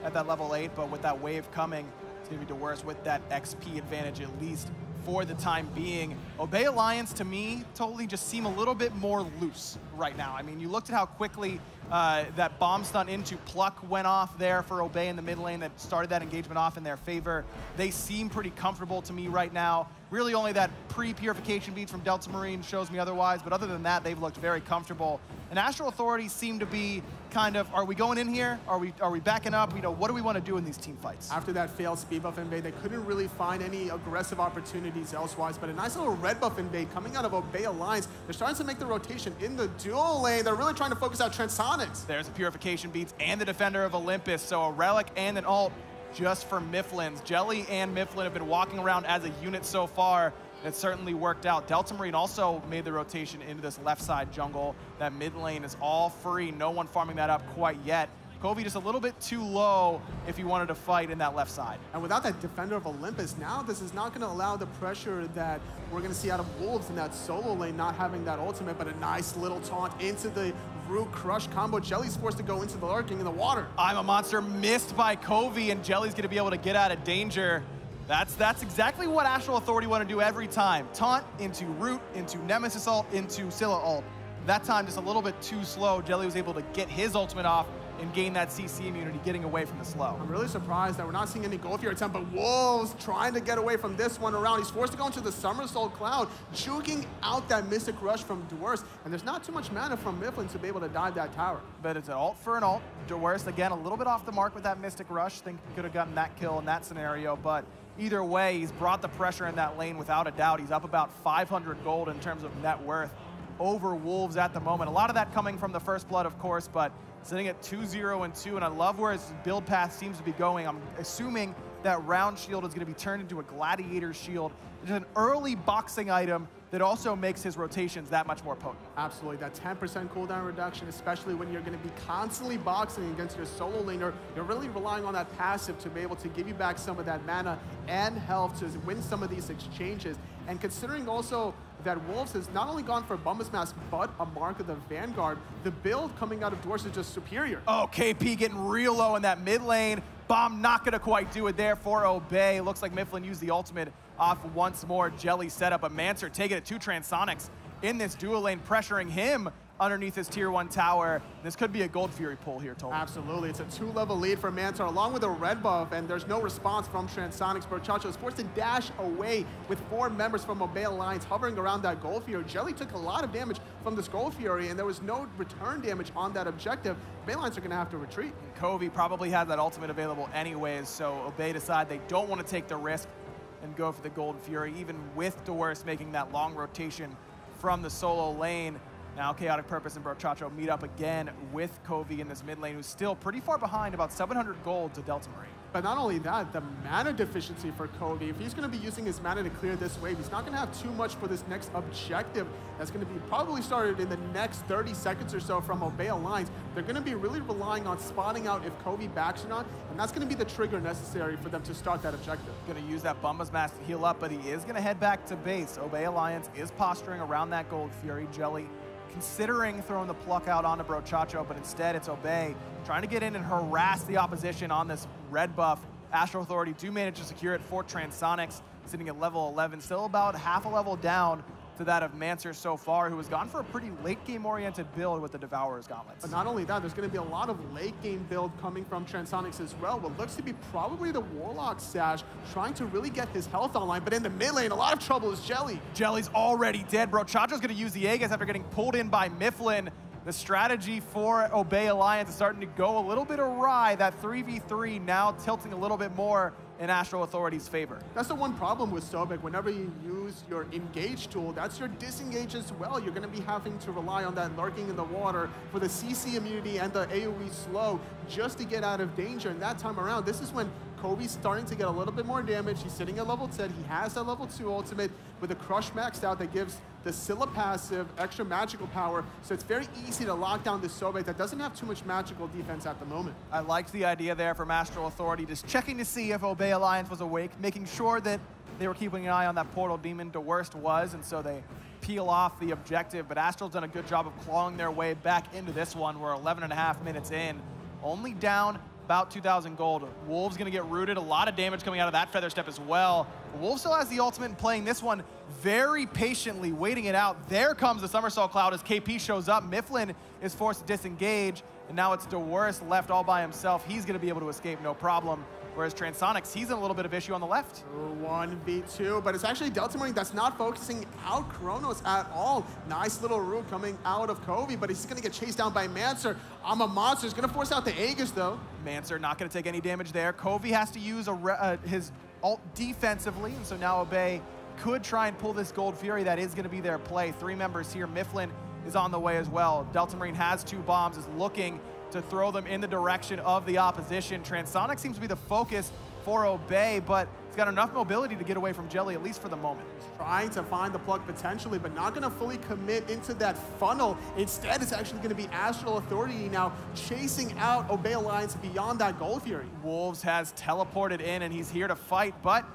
at that level 8, but with that wave coming, it's going to be IamDwurst with that XP advantage at least for the time being. Obey Alliance, to me, totally just seem a little bit more loose right now. I mean, you looked at how quickly that bomb stun into Pluck went off there for Obey in the mid lane that started that engagement off in their favor. They seem pretty comfortable to me right now. Really only that pre-purification beat from Delta Marine shows me otherwise, but other than that, they've looked very comfortable. And Astral Authority seem to be kind of, are we going in here? Are we backing up? You know, what do we want to do in these team fights? After that failed speed buff invade, they couldn't really find any aggressive opportunities elsewise, but a nice little red buff invade coming out of Obey Alliance. They're starting to make the rotation in the dual lane. They're really trying to focus out Transonics. There's a purification beats and the Defender of Olympus, so a relic and an ult just for Myflin's. Jelly and Myflin have been walking around as a unit so far. It certainly worked out. Delta Marine also made the rotation into this left side jungle. That mid lane is all free. No one farming that up quite yet. Coviii just a little bit too low if he wanted to fight in that left side. And without that Defender of Olympus, now this is not going to allow the pressure that we're going to see out of Wolves in that solo lane, not having that ultimate, but a nice little taunt into the Root Crush combo. Jelly's forced to go into the lurking in the water. I'm a monster missed by Coviii, and Jelly's going to be able to get out of danger. That's exactly what Astral Authority want to do every time. Taunt into Root, into Nemesis ult, into Scylla ult. That time just a little bit too slow. Jelly was able to get his ultimate off and gain that CC immunity, getting away from the slow. I'm really surprised that we're not seeing any gold here attempt, but Wolves trying to get away from this one around. He's forced to go into the Somersault Cloud, juking out that Mystic Rush from IamDwurst, and there's not too much mana from Myflin to be able to dive that tower. But it's an ult for an ult. IamDwurst, again, a little bit off the mark with that Mystic Rush. Think he could have gotten that kill in that scenario, but Either way, he's brought the pressure in that lane without a doubt. He's up about 500 gold in terms of net worth over Wolves at the moment. A lot of that coming from the first blood, of course, but sitting at 2-0 and 2, and I love where his build path seems to be going. I'm assuming that round shield is going to be turned into a gladiator shield. It's an early boxing item that also makes his rotations that much more potent. Absolutely, that 10% cooldown reduction, especially when you're going to be constantly boxing against your solo laner, you're really relying on that passive to be able to give you back some of that mana and health to win some of these exchanges. And considering also that Wolves has not only gone for Bombus Mask, but a Mark of the Vanguard, the build coming out of Dwarfs is just superior. Oh, KP getting real low in that mid lane. Bomb not gonna quite do it there for Obey. Looks like Myflin used the ultimate off once more. Jelly setup, but Mancer taking it to Transonics in this dual lane, pressuring him underneath his tier 1 tower. This could be a Gold Fury pull here, Total. Absolutely, it's a 2-level lead for Mancer along with a red buff, and there's no response from Transonics. Brochacho is forced to dash away with 4 members from Obey Alliance hovering around that Gold Fury. Jelly took a lot of damage from this Gold Fury, and there was no return damage on that objective. Obey Alliance are gonna have to retreat. Coviii probably has that ultimate available anyways, so Obey decide they don't want to take the risk and go for the Gold Fury, even with DeWurst making that long rotation from the solo lane. Now KhaoticPurpose and Brochacho meet up again with Coviii in this mid lane, who's still pretty far behind, about 700 gold to Delta Marine. But not only that, the mana deficiency for Coviii, if he's going to be using his mana to clear this wave, he's not going to have too much for this next objective that's going to be probably started in the next 30 seconds or so from Obey Alliance. They're going to be really relying on spotting out if Coviii backs or not, and that's going to be the trigger necessary for them to start that objective. Going to use that Bombus Mask to heal up, but he is going to head back to base. Obey Alliance is posturing around that Gold Fury. Jelly considering throwing the pluck out onto Brochacho, but instead it's Obey trying to get in and harass the opposition on this red buff. Astral Authority do manage to secure it for Transonics, sitting at level 11, still about half a level down to that of Mancer so far, who has gone for a pretty late game oriented build with the Devourer's Gauntlets. But not only that, there's going to be a lot of late game build coming from Transonics as well. What looks to be probably the Warlock Sash, trying to really get his health online, but in the mid lane, a lot of trouble is Jelly. Jelly's already dead. Brochacho's going to use the Aegis after getting pulled in by Myflin. The strategy for Obey Alliance is starting to go a little bit awry. That 3v3 now tilting a little bit more in Astral Authority's favor. That's the one problem with Sobek. Whenever you use your engage tool, that's your disengage as well. You're going to be having to rely on that lurking in the water for the CC immunity and the AoE slow just to get out of danger. And that time around, this is when Covii's starting to get a little bit more damage. He's sitting at level 10. He has that level 2 ultimate with a Crush maxed out that gives the Acylla passive extra magical power. So it's very easy to lock down this Sobek that doesn't have too much magical defense at the moment. I liked the idea there from Astral Authority, just checking to see if Obey Alliance was awake, making sure that they were keeping an eye on that portal demon. DeWurst was, and so they peel off the objective. But Astral's done a good job of clawing their way back into this one. We're 11.5 minutes in, only down about 2,000 gold. Wolves gonna get rooted. A lot of damage coming out of that Feather Step as well. Wolves still has the ultimate and playing this one very patiently, waiting it out. There comes the Somersault Cloud as KP shows up. Myflin is forced to disengage, and now it's DeWurst left all by himself. He's gonna be able to escape no problem. Whereas Transonics, he's in a little bit of issue on the left. 1v2, but it's actually Delta Marine that's not focusing out Chornos at all. Nice little root coming out of Coviii, but he's gonna get chased down by Mancer. I'm a monster. He's gonna force out the Aegis though. Mancer not gonna take any damage there. Coviii has to use his ult defensively, and so now Obey could try and pull this Gold Fury. That is gonna be their play. 3 members here. Myflin is on the way as well. Delta Marine has 2 bombs, is looking to throw them in the direction of the opposition. Transonic seems to be the focus for Obey, but he's got enough mobility to get away from Jelly, at least for the moment. Trying to find the plug potentially, but not going to fully commit into that funnel. Instead, it's actually going to be Astral Authority now chasing out Obey Alliance beyond that Gold Fury. Wolves has teleported in, and he's here to fight, but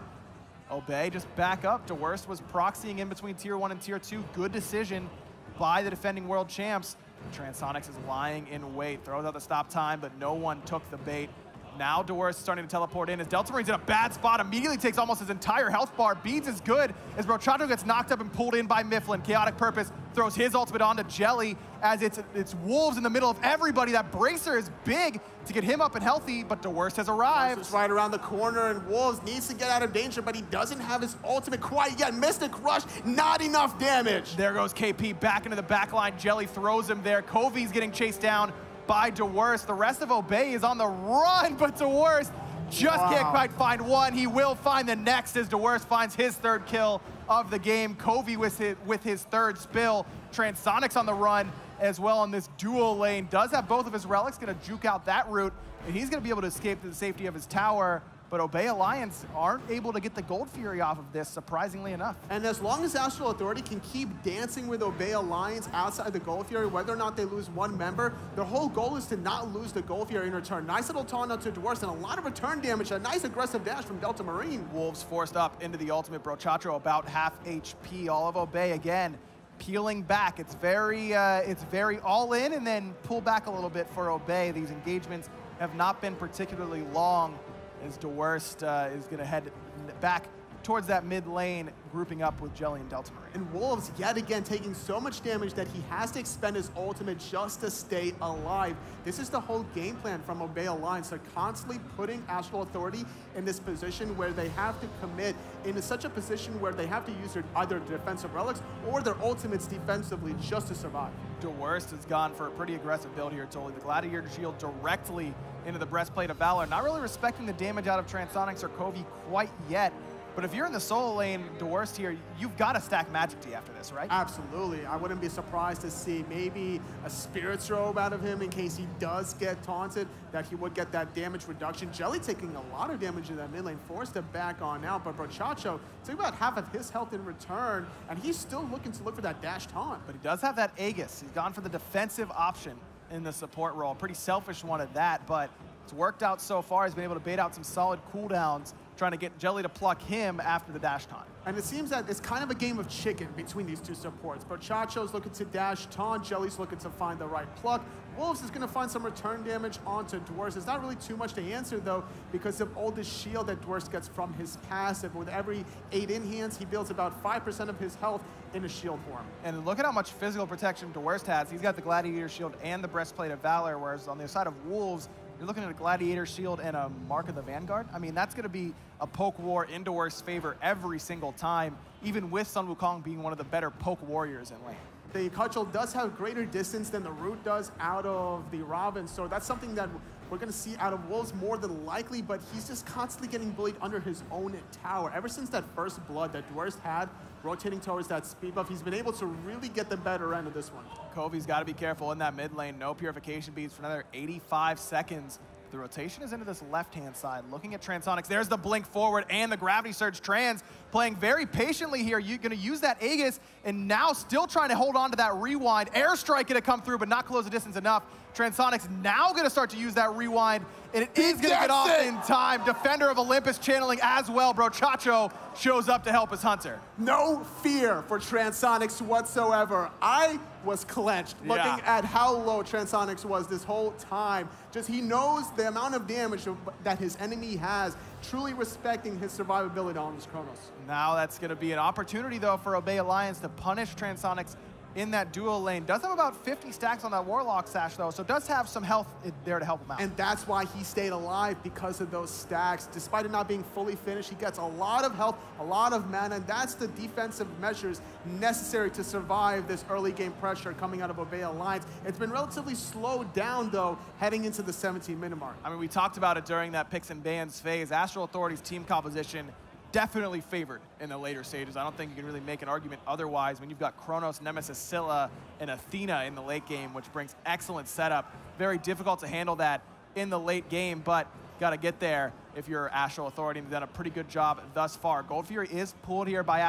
Obey just back up. DeWurst was proxying in between Tier 1 and Tier 2. Good decision by the defending world champs. Transonics is lying in wait, throws out the stop time, but no one took the bait. Now DeWurst starting to teleport in as Delta Marine's in a bad spot, immediately takes almost his entire health bar. Beads is good as Brochacho gets knocked up and pulled in by Myflin. KhaoticPurpose throws his ultimate onto Jelly as it's Wolves in the middle of everybody. That bracer is big to get him up and healthy, but DeWurst has arrived. It's right around the corner, and Wolves needs to get out of danger, but he doesn't have his ultimate quite yet. Mystic Rush, not enough damage. There goes KP back into the back line. Jelly throws him there. Covii's getting chased down by DeWurst. The rest of Obey is on the run, but DeWurst Just can't quite find one. He will find the next as IamDwurst finds his third kill of the game. Coviii with his third spill. Transonics on the run as well on this dual lane. Does have both of his relics, gonna juke out that route, and he's gonna be able to escape to the safety of his tower. But Obey Alliance aren't able to get the Gold Fury off of this, surprisingly enough. And as long as Astral Authority can keep dancing with Obey Alliance outside the Gold Fury, whether or not they lose one member, their whole goal is to not lose the Gold Fury in return. Nice little taunt out to IamDwurst and a lot of return damage. A nice aggressive dash from Delta Marine. Wolves forced up into the ultimate. Brochacho about half HP. All of Obey again peeling back. It's very all in and then pull back a little bit for Obey. These engagements have not been particularly long, as IamDwurst is going to head back towards that mid lane, grouping up with Jelly and Delta Marine. And Wolves, yet again, taking so much damage that he has to expend his ultimate just to stay alive. This is the whole game plan from Obey Alliance. They're constantly putting Astral Authority in this position where they have to commit into such a position where they have to use either defensive relics or their ultimates defensively just to survive. IamDwurst has gone for a pretty aggressive build here, totally. The Gladiator Shield directly into the Breastplate of Valor. Not really respecting the damage out of Transonics or Coviii quite yet. But if you're in the solo lane, IamDwurst here, you've got to stack Magic Tea after this, right? Absolutely. I wouldn't be surprised to see maybe a Spirit's Robe out of him in case he does get taunted, that he would get that damage reduction. Jelly taking a lot of damage in that mid lane, forced to back on out, but Brochacho took about half of his health in return, and he's still looking to look for that dash taunt. But he does have that Aegis. He's gone for the defensive option in the support role. Pretty selfish one at that, but it's worked out so far. He's been able to bait out some solid cooldowns, trying to get Jelly to pluck him after the dash taunt. And it seems that it's kind of a game of chicken between these two supports. Brochacho's looking to dash taunt, Jelly's looking to find the right pluck. Wolves is going to find some return damage onto IamDwurst. It's not really too much to answer, though, because of all the shield that IamDwurst gets from his passive. With every 8 in-hands, he builds about 5% of his health in a shield form. And look at how much physical protection IamDwurst has. He's got the Gladiator Shield and the Breastplate of Valor, whereas on the side of Wolves, you're looking at a Gladiator Shield and a Mark of the Vanguard. I mean, that's going to be a poke war in IamDwurst's favor every single time, even with Sun Wukong being one of the better poke warriors in lane. The Cudgel does have greater distance than the Root does out of the Ravana, so that's something that we're going to see out of Wolves more than likely, but he's just constantly getting bullied under his own tower. Ever since that first blood that IamDwurst had, rotating towards that speed buff, he's been able to really get the better end of this one. Covii's got to be careful in that mid lane. No purification beads for another 85 seconds. The rotation is into this left-hand side. Looking at Transonics, there's the blink forward and the gravity surge. Trans playing very patiently here. You're gonna use that Aegis and now still trying to hold on to that rewind. Airstrike gonna come through, but not close the distance enough. Transonics now gonna start to use that rewind, and it is gonna get off in time. Defender of Olympus channeling as well. Brochacho shows up to help his hunter. No fear for Transonics whatsoever. I was clenched looking at how low Transonics was this whole time. Just he knows the amount of damage that his enemy has, truly respecting his survivability on this Chornos. Now that's gonna be an opportunity though for Obey Alliance to punish Transonics in that dual lane. Does have about 50 stacks on that Warlock Sash though, so does have some health there to help him out. And that's why he stayed alive, because of those stacks. Despite it not being fully finished, he gets a lot of health, a lot of mana, and that's the defensive measures necessary to survive this early game pressure coming out of Obey Alliance. It's been relatively slowed down though, heading into the 17-minute mark. I mean, we talked about it during that picks and bans phase. Astral Authority's team composition definitely favored in the later stages. I don't think you can really make an argument otherwise when you've got Chornos, Nemesis, Acylla, and Athena in the late game, which brings excellent setup. Very difficult to handle that in the late game, but got to get there if you're Astral Authority, and they've done a pretty good job thus far. Gold Fury is pulled here by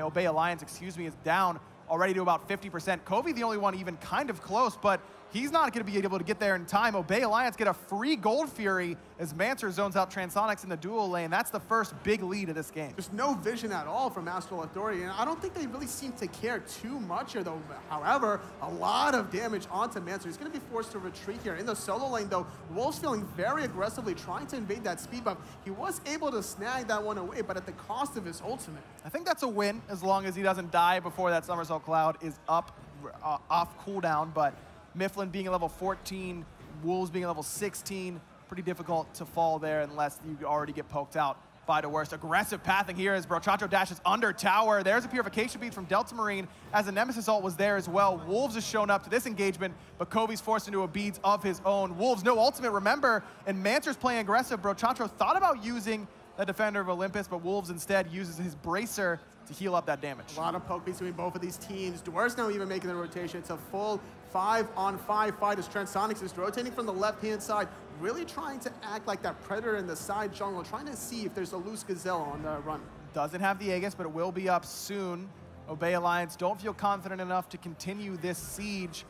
Obey Alliance, is down already to about 50%. Coviii the only one even kind of close, but he's not going to be able to get there in time. Obey Alliance get a free Gold Fury as Mancer zones out Transonics in the dual lane. That's the first big lead of this game. There's no vision at all from Astral Authority, and I don't think they really seem to care too much here, though. However, a lot of damage onto Mancer. He's going to be forced to retreat here. In the solo lane, though, Wolves feeling very aggressively, trying to invade that speed buff. He was able to snag that one away, but at the cost of his ultimate. I think that's a win, as long as he doesn't die before that Somersault Cloud is up off cooldown, but Myflin being a level 14, Wolves being a level 16, pretty difficult to fall there unless you already get poked out by DeWurst. Aggressive pathing here as Brochacho dashes under tower. There's a Purification Bead from Delta Marine as the Nemesis ult was there as well. Wolves has shown up to this engagement, but Covii's forced into a beads of his own. Wolves, no ultimate, remember, and Mancer's playing aggressive. Brochacho thought about using the Defender of Olympus, but Wolves instead uses his Bracer to heal up that damage. A lot of poke between both of these teams. DeWurst now even making the rotation. It's a full 5-on-5 fight as Transonics is rotating from the left-hand side, really trying to act like that Predator in the side jungle, trying to see if there's a loose Gazelle on the run. Doesn't have the Aegis, but it will be up soon. Obey Alliance don't feel confident enough to continue this siege,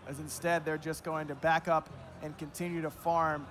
as instead they're just going to back up and continue to farm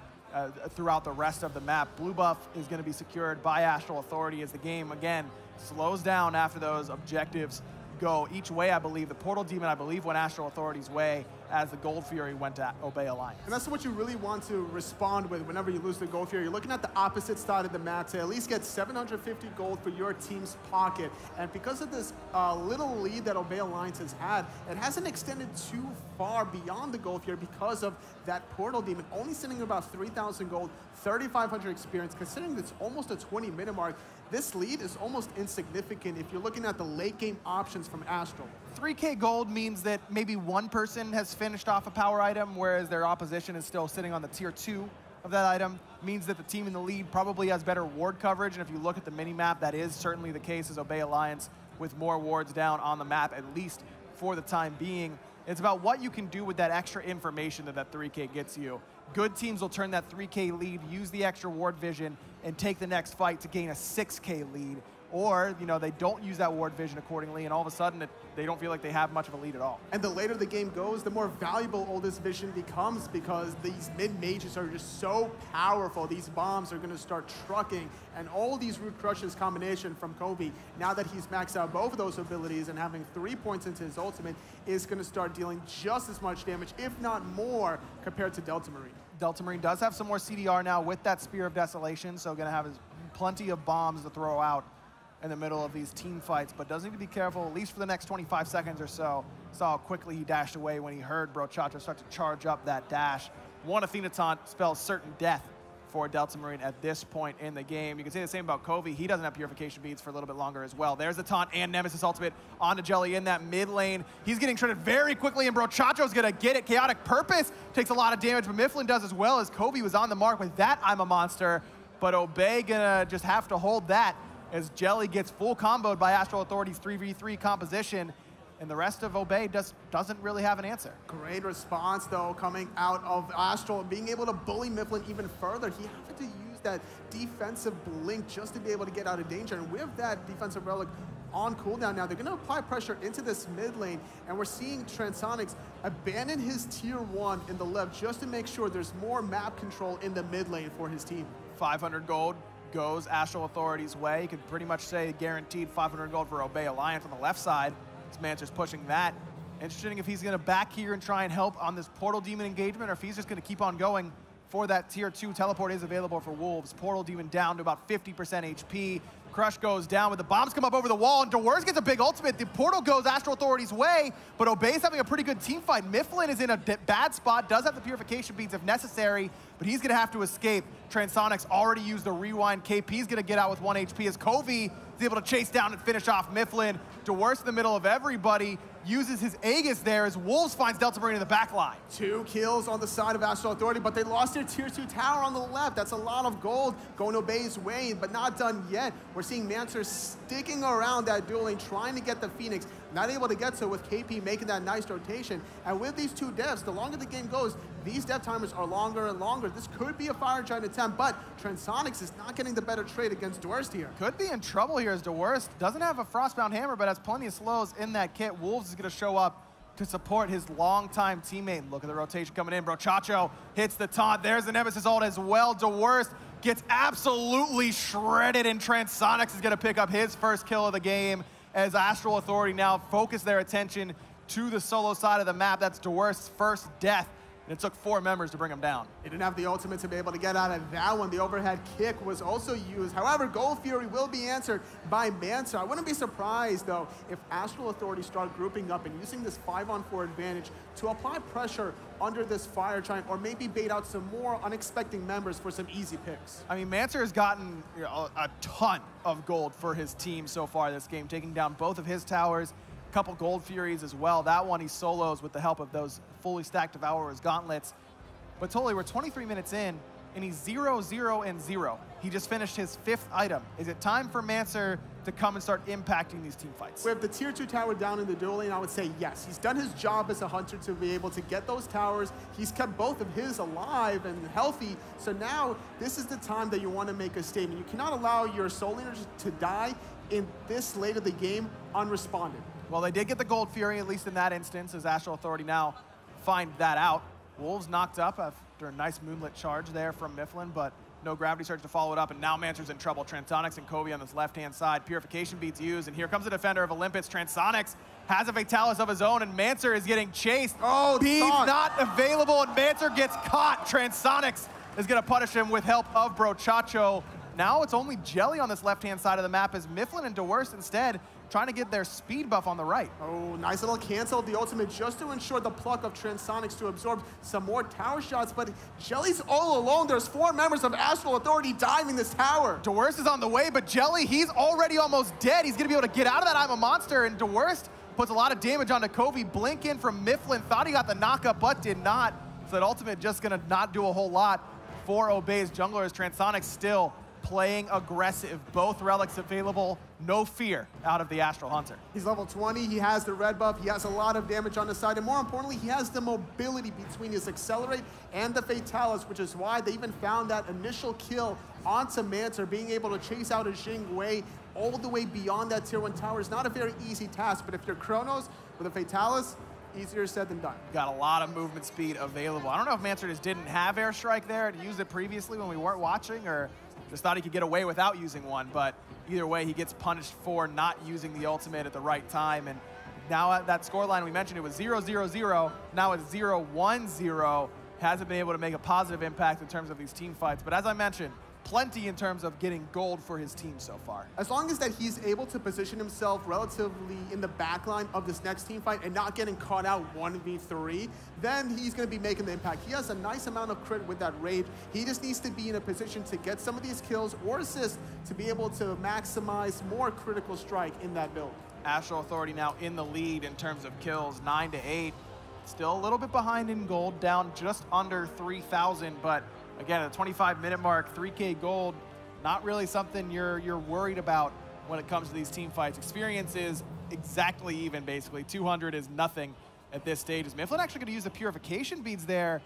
throughout the rest of the map. Blue buff is going to be secured by Astral Authority as the game, again, slows down after those objectives go each way, I believe. The Portal Demon, I believe, went Astral Authority's way as the Gold Fury went to Obey Alliance. And that's what you really want to respond with whenever you lose the Gold Fury. You're looking at the opposite side of the map to at least get 750 gold for your team's pocket. And because of this little lead that Obey Alliance has had, it hasn't extended too far beyond the Gold Fury because of that Portal Demon, only sitting at about 3,000 gold, 3,500 experience. Considering it's almost a 20-minute mark, this lead is almost insignificant if you're looking at the late game options from Astral. 3K gold means that maybe one person has finished off a power item, whereas their opposition is still sitting on the tier 2 of that item. Means that the team in the lead probably has better ward coverage, and if you look at the mini-map, that is certainly the case as Obey Alliance with more wards down on the map, at least for the time being. It's about what you can do with that extra information that 3K gets you. Good teams will turn that 3K lead, use the extra ward vision, and take the next fight to gain a 6K lead. Or, you know, they don't use that ward vision accordingly, and all of a sudden they don't feel like they have much of a lead at all. And the later the game goes, the more valuable all this vision becomes because these mid-mages are just so powerful. These bombs are going to start trucking, and all these Root Crushes combination from Coviii, now that he's maxed out both of those abilities and having 3 points into his ultimate, is going to start dealing just as much damage, if not more, compared to Delta Marine. Delta Marine does have some more CDR now with that Spear of Desolation, so going to have plenty of bombs to throw out in the middle of these team fights, but does need to be careful, at least for the next 25 seconds or so. Saw how quickly he dashed away when he heard Brochacho start to charge up that dash. One Athena taunt spells certain death for Delta Marine at this point in the game. You can say the same about Coviii. He doesn't have Purification Beads for a little bit longer as well. There's the taunt and Nemesis ultimate onto Jelly in that mid lane. He's getting shredded very quickly, and Brochacho's gonna get it. KhaoticPurpose takes a lot of damage, but Myflin does as well, as Coviii was on the mark with that I'm a Monster, but Obey gonna just have to hold that as Jelly gets full comboed by Astral Authority's 3v3 composition, and the rest of Obey doesn't really have an answer. Great response, though, coming out of Astral, being able to bully Myflin even further. He had to use that defensive blink just to be able to get out of danger, and with that defensive relic on cooldown now, they're going to apply pressure into this mid lane, and we're seeing Transonics abandon his tier 1 in the left just to make sure there's more map control in the mid lane for his team. 500 gold goes Astral Authority's way. You could pretty much say guaranteed 500 gold for Obey Alliance on the left side. This man's just pushing that. Interesting if he's going to back here and try and help on this Portal Demon engagement, or if he's just going to keep on going for that tier 2. Teleport is available for Wolves. Portal Demon down to about 50% HP. Crush goes down, but the bombs come up over the wall, and DeWurst gets a big ultimate. The portal goes Astral Authority's way, but Obey's having a pretty good team fight. Myflin is in a bad spot, does have the Purification Beads if necessary, but he's gonna have to escape. Transonics already used the rewind. KP's gonna get out with 1 HP as Coviii is able to chase down and finish off Myflin. DeWurst in the middle of everybody, uses his Aegis there as Wolves finds Delta Marine in the back line. 2 kills on the side of Astral Authority, but they lost their tier 2 tower on the left. That's a lot of gold going Obey's way, but not done yet. We're seeing Mancer sticking around that duel lane, trying to get the Phoenix. Not able to get so with KP making that nice rotation. And with these 2 deaths, the longer the game goes, these death timers are longer and longer. This could be a fire giant attempt, but Transonics is not getting the better trade against DeWurst here. Could be in trouble here as DeWurst doesn't have a Frostbound Hammer, but has plenty of slows in that kit. Wolves is going to show up to support his longtime teammate. Look at the rotation coming in. Brochacho hits the taunt. There's the Nemesis ult as well. DeWurst gets absolutely shredded, and Transonics is going to pick up his first kill of the game as Astral Authority now focus their attention to the solo side of the map. That's DeWurst's first death And it took 4 members to bring him down. He didn't have the ultimate to be able to get out of that one. The overhead kick was also used. However, Gold Fury will be answered by Mancer. I wouldn't be surprised, though, if Astral Authority start grouping up and using this 5-on-4 advantage to apply pressure under this Fire Giant, or maybe bait out some more unexpected members for some easy picks. I mean, Mancer has gotten a ton of gold for his team so far this game, taking down both of his towers, a couple Gold Furies as well. That one he solos with the help of those fully stacked Devourer's gauntlets. But totally, we're 23 minutes in, and he's 0-0-0. He just finished his 5th item. Is it time for Mancer to come and start impacting these team fights? With the tier 2 tower down in the duel lane, I would say yes. He's done his job as a hunter to be able to get those towers. He's kept both of his alive and healthy. So now this is the time that you want to make a statement. You cannot allow your soul laners to die in this late of the game unresponded. Well, they did get the Gold Fury, at least in that instance, as Astral Authority now find that out. Wolves knocked up after a nice Moonlit charge there from Myflin, but no Gravity Surge to follow it up, and now Mancer's in trouble. Transonics and Coviii on this left-hand side. Purification beats used, and here comes the defender of Olympus. Transonics has a Fatalis of his own, and Mancer is getting chased. Oh, Bead's not available, and Mancer gets caught. Transonics is going to punish him with help of Brochacho. Now it's only Jelly on this left-hand side of the map, as Myflin and IamDwurst instead trying to get their speed buff on the right. Oh, nice little cancel of the ultimate just to ensure the pluck of Transonics to absorb some more tower shots, but Jelly's all alone. There's 4 members of Astral Authority diving this tower. IamDwurst is on the way, but Jelly, he's already almost dead. He's gonna be able to get out of that I'm a Monster, and IamDwurst puts a lot of damage onto Coviii. Blink in from Myflin, thought he got the knockup, but did not. So that ultimate just gonna not do a whole lot for Obey's junglers. Transonics still playing aggressive. Both relics available, no fear out of the Astral Hunter. He's level 20, he has the red buff, he has a lot of damage on the side, and more importantly, he has the mobility between his Accelerate and the Fatalis, which is why they even found that initial kill onto Mancer. Being able to chase out a Jing way all the way beyond that tier 1 tower is not a very easy task, but if you're Chornos with a Fatalis, easier said than done. Got a lot of movement speed available. I don't know if Mancer just didn't have Airstrike there and used it previously when we weren't watching, or just thought he could get away without using one, but either way, he gets punished for not using the ultimate at the right time. And now at that scoreline we mentioned, it was 0-0-0, now it's 0-1-0. Hasn't been able to make a positive impact in terms of these team fights, but as I mentioned, plenty in terms of getting gold for his team so far. As long as that he's able to position himself relatively in the backline of this next team fight and not getting caught out 1v3, then he's going to be making the impact. He has a nice amount of crit with that rage. He just needs to be in a position to get some of these kills or assists to be able to maximize more critical strike in that build. Astral Authority now in the lead in terms of kills, 9-8. Still a little bit behind in gold, down just under 3,000, but again, at the 25-minute mark, 3K gold, not really something you're worried about when it comes to these team fights. Experience is exactly even, basically. 200 is nothing at this stage. Is Myflin actually going to use the Purification Beads there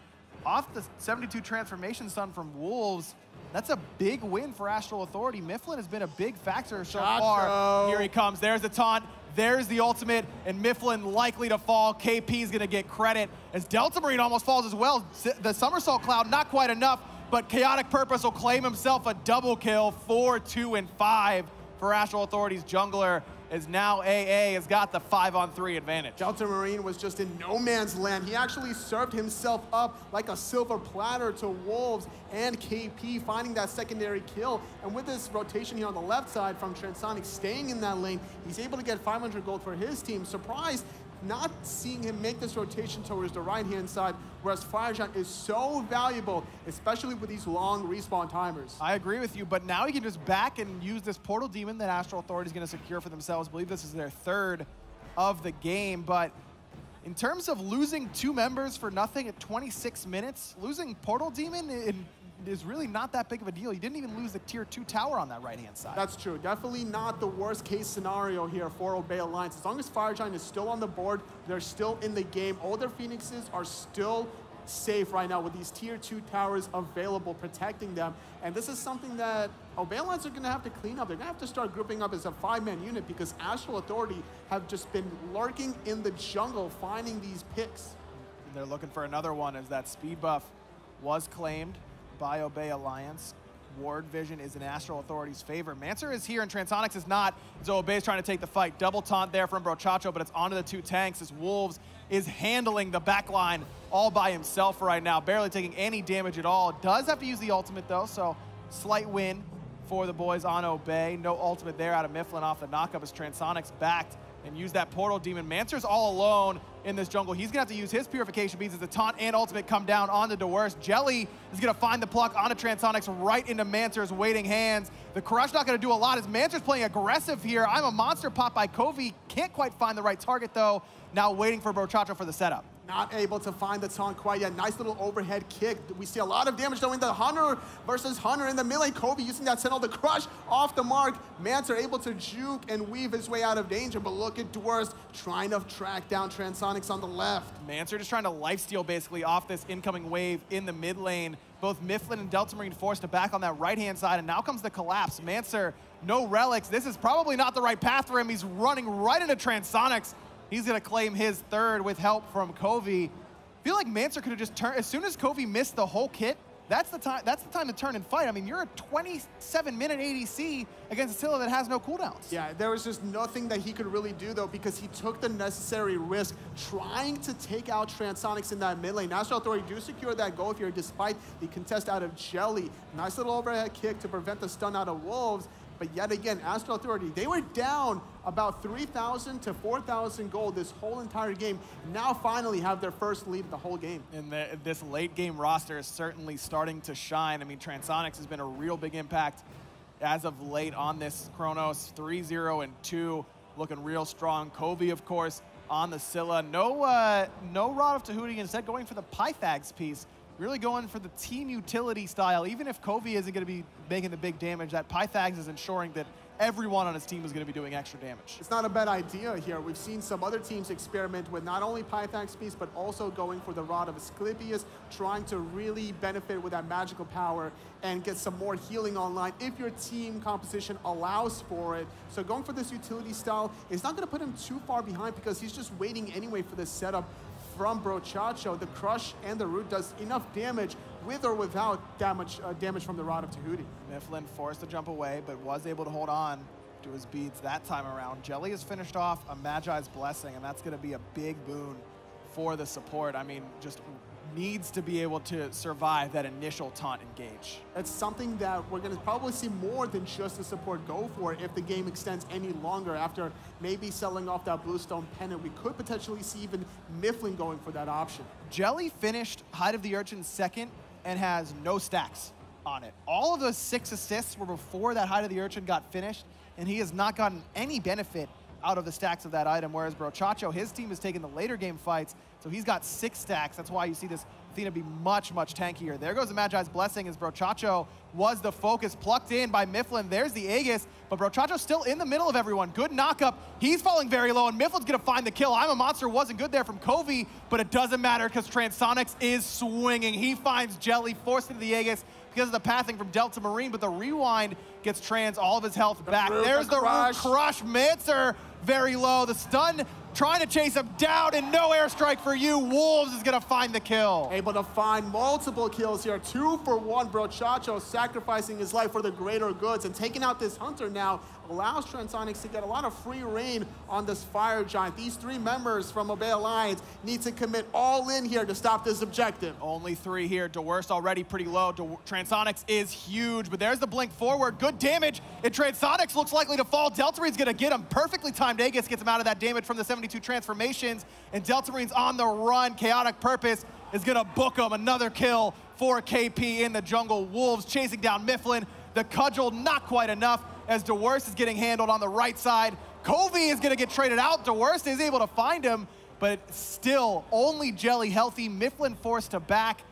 off the 72 Transformation Sun from Wolves? That's a big win for Astral Authority. Myflin has been a big factor so far. Here he comes. There's the taunt. There's the ultimate, and Myflin likely to fall. KP is going to get credit as Delta Marine almost falls as well. The Somersault Cloud, not quite enough, but KhaoticPurpose will claim himself a double kill, 4, 2, and 5 for Astral Authority's jungler, as now AA has got the 5-on-3 advantage. Delta Marine was just in no man's land. He actually served himself up like a silver platter to Wolves and KP, finding that secondary kill. And with this rotation here on the left side from Transonics staying in that lane, he's able to get 500 gold for his team. Surprised not seeing him make this rotation towards the right-hand side, whereas Fire Giant is so valuable, especially with these long respawn timers. I agree with you, but now he can just back and use this Portal Demon that Astral Authority is going to secure for themselves. I believe this is their 3rd of the game, but in terms of losing 2 members for nothing at 26 minutes, losing Portal Demon is really not that big of a deal. You didn't even lose the tier 2 tower on that right-hand side. That's true. Definitely not the worst case scenario here for Obey Alliance. As long as Fire Giant is still on the board, they're still in the game. All their Phoenixes are still safe right now with these tier 2 towers available, protecting them. And this is something that Obey Alliance are going to have to clean up. They're going to have to start grouping up as a 5-man unit because Astral Authority have just been lurking in the jungle, finding these picks. And they're looking for another one as that speed buff was claimed by Obey Alliance. ward vision is in Astral Authority's favor. Mancer is here and Transonics is not. So Obey is trying to take the fight. Double taunt there from Brochacho, but it's onto the 2 tanks as Wolves is handling the backline all by himself right now, barely taking any damage at all. Does have to use the ultimate though, so slight win for the boys on Obey. No ultimate there out of Myflin off the knockup as Transonics backed and use that Portal Demon. Mancer's all alone in this jungle. He's gonna have to use his Purification Beads as the taunt and ultimate come down onto DeWurst. Jelly is gonna find the pluck onto Transonics right into Mancer's waiting hands. The crush not gonna do a lot as Mancer's playing aggressive here. I'm a monster pop by Coviii. Can't quite find the right target though. Now waiting for Brochacho for the setup. Not able to find the taunt quite yet. Nice little overhead kick. We see a lot of damage though in the Hunter versus Hunter in the melee. Coviii using that Sentinel, the crush off the mark. Mancer able to juke and weave his way out of danger, but look at DeWurst trying to track down Transonics on the left. Mancer just trying to lifesteal basically off this incoming wave in the mid lane. Both Myflin and Delta Marine forced to back on that right-hand side, and now comes the collapse. Mancer, no relics. This is probably not the right path for him. He's running right into Transonics. He's gonna claim his third with help from Coviii. I feel like Mancer could have just turned, as soon as Coviii missed the whole kit, that's the time to turn and fight. I mean, you're a 27-minute ADC against Acylla that has no cooldowns. Yeah, there was just nothing that he could really do though, because he took the necessary risk trying to take out Transonics in that mid lane. Astral Authority do secure that goal here despite the contest out of Jelly. Nice little overhead kick to prevent the stun out of Wolves. But yet again, Astral Authority, they were down about 3,000 to 4,000 gold this whole entire game. Now finally have their first lead of the whole game. And this late game roster is certainly starting to shine. I mean, Transonics has been a real big impact as of late on this Chornos. 3-0 and 2, looking real strong. Coviii, of course, on the Acylla. No Rod of Tahuti, instead going for the Pythags piece. Really going for the team utility style. Even if Coviii isn't going to be making the big damage, that Pythags is ensuring that everyone on his team is going to be doing extra damage. It's not a bad idea here. We've seen some other teams experiment with not only Pythags piece, but also going for the Rod of Asclepius, trying to really benefit with that magical power and get some more healing online if your team composition allows for it. So going for this utility style is not going to put him too far behind because he's just waiting anyway for this setup from Brochacho. The crush and the root does enough damage with or without damage from the Rod of Tahuti. Myflin forced to jump away, but was able to hold on to his beads that time around. Jelly has finished off a Magi's Blessing, and that's going to be a big boon for the support. I mean, just needs to be able to survive that initial taunt engage. That's something that we're going to probably see more than just the support go for if the game extends any longer. After maybe selling off that Bluestone Pennant, we could potentially see even Myflin going for that option. Jelly finished Hide of the Urchin second and has no stacks on it. All of those 6 assists were before that Hide of the Urchin got finished, and he has not gotten any benefit out of the stacks of that item, whereas Brochacho, his team has taken the later game fights, so he's got 6 stacks. That's why you see this Athena be much, much tankier. There goes the Magi's Blessing as Brochacho was the focus, plucked in by Myflin. There's the Aegis, but Brochacho's still in the middle of everyone. Good knockup. He's falling very low, and Myflin's gonna find the kill. I'm a Monster wasn't good there from Coviii, but it doesn't matter because Transonics is swinging. He finds Jelly, forced into the Aegis because of the pathing from Delta Marine, but the rewind gets Trans all of his health back. There's the root crush. Mancer very low. The stun trying to chase him down, and no airstrike for you. Wolves is gonna find the kill. Able to find multiple kills here. 2 for 1. Brochacho sacrificing his life for the greater goods and taking out this Hunter now allows Transonics to get a lot of free reign on this Fire Giant. These 3 members from Obey Alliance need to commit all in here to stop this objective. Only 3 here. DeWurst already pretty low. Transonics is huge, but there's the blink forward. Good damage, and Transonics looks likely to fall. Delta Marine's gonna get him. Perfectly timed Aegis gets him out of that damage from the 72 transformations, and Delta Marine's on the run. KhaoticPurpose is gonna book him. Another kill for KP in the jungle. Wolves chasing down Myflin. The cudgel not quite enough as DeWurst is getting handled on the right side. Coviii is gonna get traded out. DeWurst is able to find him, but still only Jelly healthy. Myflin forced to back,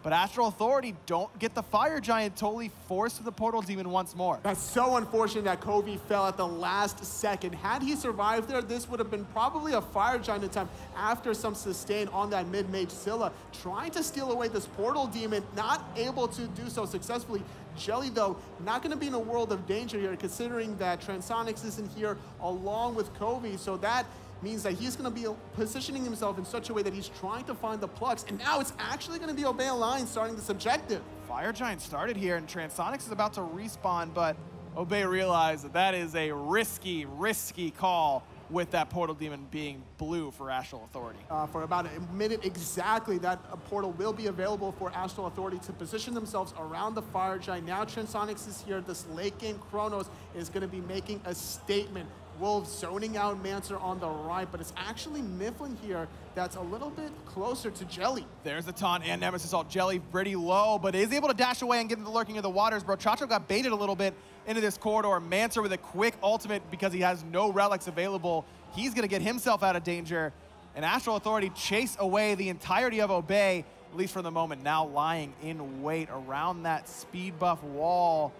but Astral Authority don't get the Fire Giant, totally forced to the Portal Demon once more. That's so unfortunate that Coviii fell at the last second. Had he survived there, this would have been probably a Fire Giant attempt after some sustain on that mid-mage Acylla. Trying to steal away this Portal Demon, not able to do so successfully. Jelly, though, not going to be in a world of danger here, considering that Transonics isn't here along with Coviii, so that means that he's going to be positioning himself in such a way that he's trying to find the plucks, and now it's actually going to be Obey Alliance starting this objective. Fire Giant started here, and Transonics is about to respawn, but Obey realized that that is a risky, risky call with that Portal Demon being blue for Astral Authority. For about a minute exactly, that portal will be available for Astral Authority to position themselves around the Fire Giant. Now Transonics is here. This late game Chornos is going to be making a statement. Wolves zoning out Mancer on the right, but it's actually Myflin here that's a little bit closer to Jelly. There's the taunt and Nemesis ult. Jelly pretty low, but is able to dash away and get into the lurking of the waters. Brochacho got baited a little bit into this corridor. Mancer with a quick ultimate because he has no relics available. He's gonna get himself out of danger. And Astral Authority chase away the entirety of Obey, at least for the moment, now lying in wait around that speed buff wall.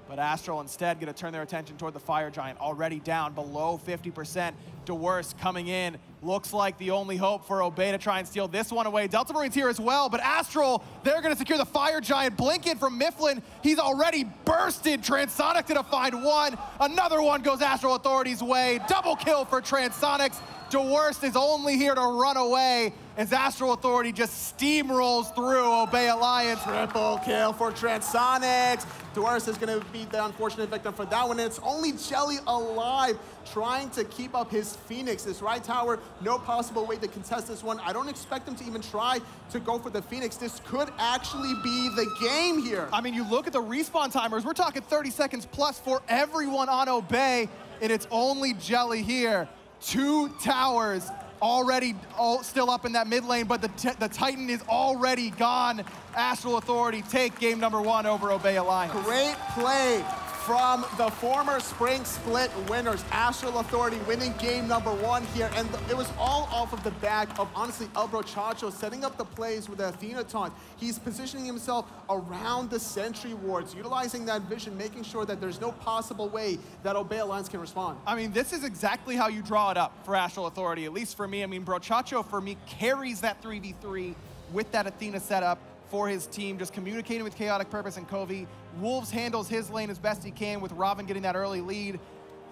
But Astral instead going to turn their attention toward the Fire Giant, already down below 50%. IamDwurst coming in. Looks like the only hope for Obey to try and steal this one away. Delta Marine's here as well, but Astral, they're going to secure the Fire Giant. Blink in from Myflin. He's already bursted. Transonics going to find one. Another one goes Astral Authority's way. Double kill for Transonics. IamDwurst is only here to run away as Astral Authority just steamrolls through Obey Alliance. Triple kill for Transonics. IamDwurst is going to be the unfortunate victim for that one. And it's only Jelly alive, trying to keep up his Phoenix. This right tower, no possible way to contest this one. I don't expect him to even try to go for the Phoenix. This could actually be the game here. I mean, you look at the respawn timers, we're talking 30 seconds plus for everyone on Obey, and it's only Jelly here. 2 towers already still up in that mid lane, but the Titan is already gone. Astral Authority take game number 1 over Obey Alliance. Great play from the former Spring Split winners. Astral Authority winning game number 1 here, and it was all off of the back of, honestly, Brochacho setting up the plays with the Athena taunt. He's positioning himself around the sentry wards, utilizing that vision, making sure that there's no possible way that Obey Alliance can respond. I mean, this is exactly how you draw it up for Astral Authority, at least for me. I mean, Brochacho, for me, carries that 3v3 with that Athena setup for his team, just communicating with KhaoticPurpose and Coviii. Wolves handles his lane as best he can with Ravana getting that early lead.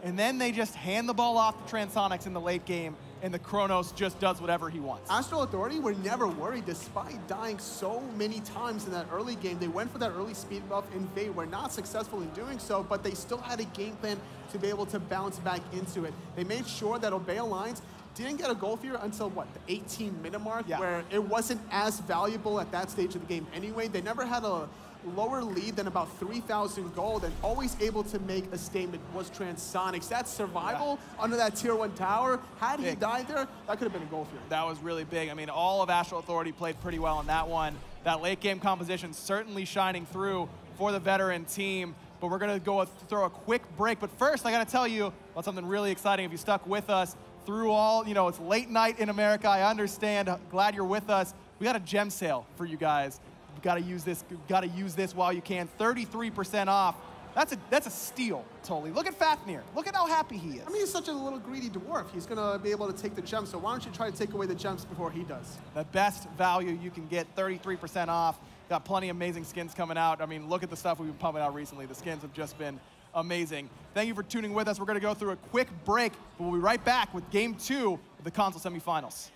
And then they just hand the ball off to Transonics in the late game, and the Chornos just does whatever he wants. Astral Authority were never worried despite dying so many times in that early game. They went for that early speed buff and they were not successful in doing so, but they still had a game plan to be able to bounce back into it. They made sure that Obey Alliance didn't get a goal here until, what, the 18-minute mark, where it wasn't as valuable at that stage of the game anyway. They never had a lower lead than about 3,000 gold, and always able to make a statement was Transonics. That survival under that tier 1 tower, had he died there, that could have been a goal here. That was really big. I mean, all of Astral Authority played pretty well in that one. That late game composition certainly shining through for the veteran team. But we're going to go throw a quick break. But first, I got to tell you about something really exciting. If you stuck with us through all, you know, it's late night in America, I understand. Glad you're with us. We got a gem sale for you guys. You've got to use this. You've got to use this while you can. 33% off. That's a steal, totally. Look at Fafnir. Look at how happy he is. I mean, he's such a little greedy dwarf. He's going to be able to take the gems, so why don't you try to take away the gems before he does? The best value you can get, 33% off. Got plenty of amazing skins coming out. I mean, look at the stuff we've been pumping out recently. The skins have just been amazing. Thank you for tuning with us. We're going to go through a quick break, but we'll be right back with Game 2 of the console semifinals.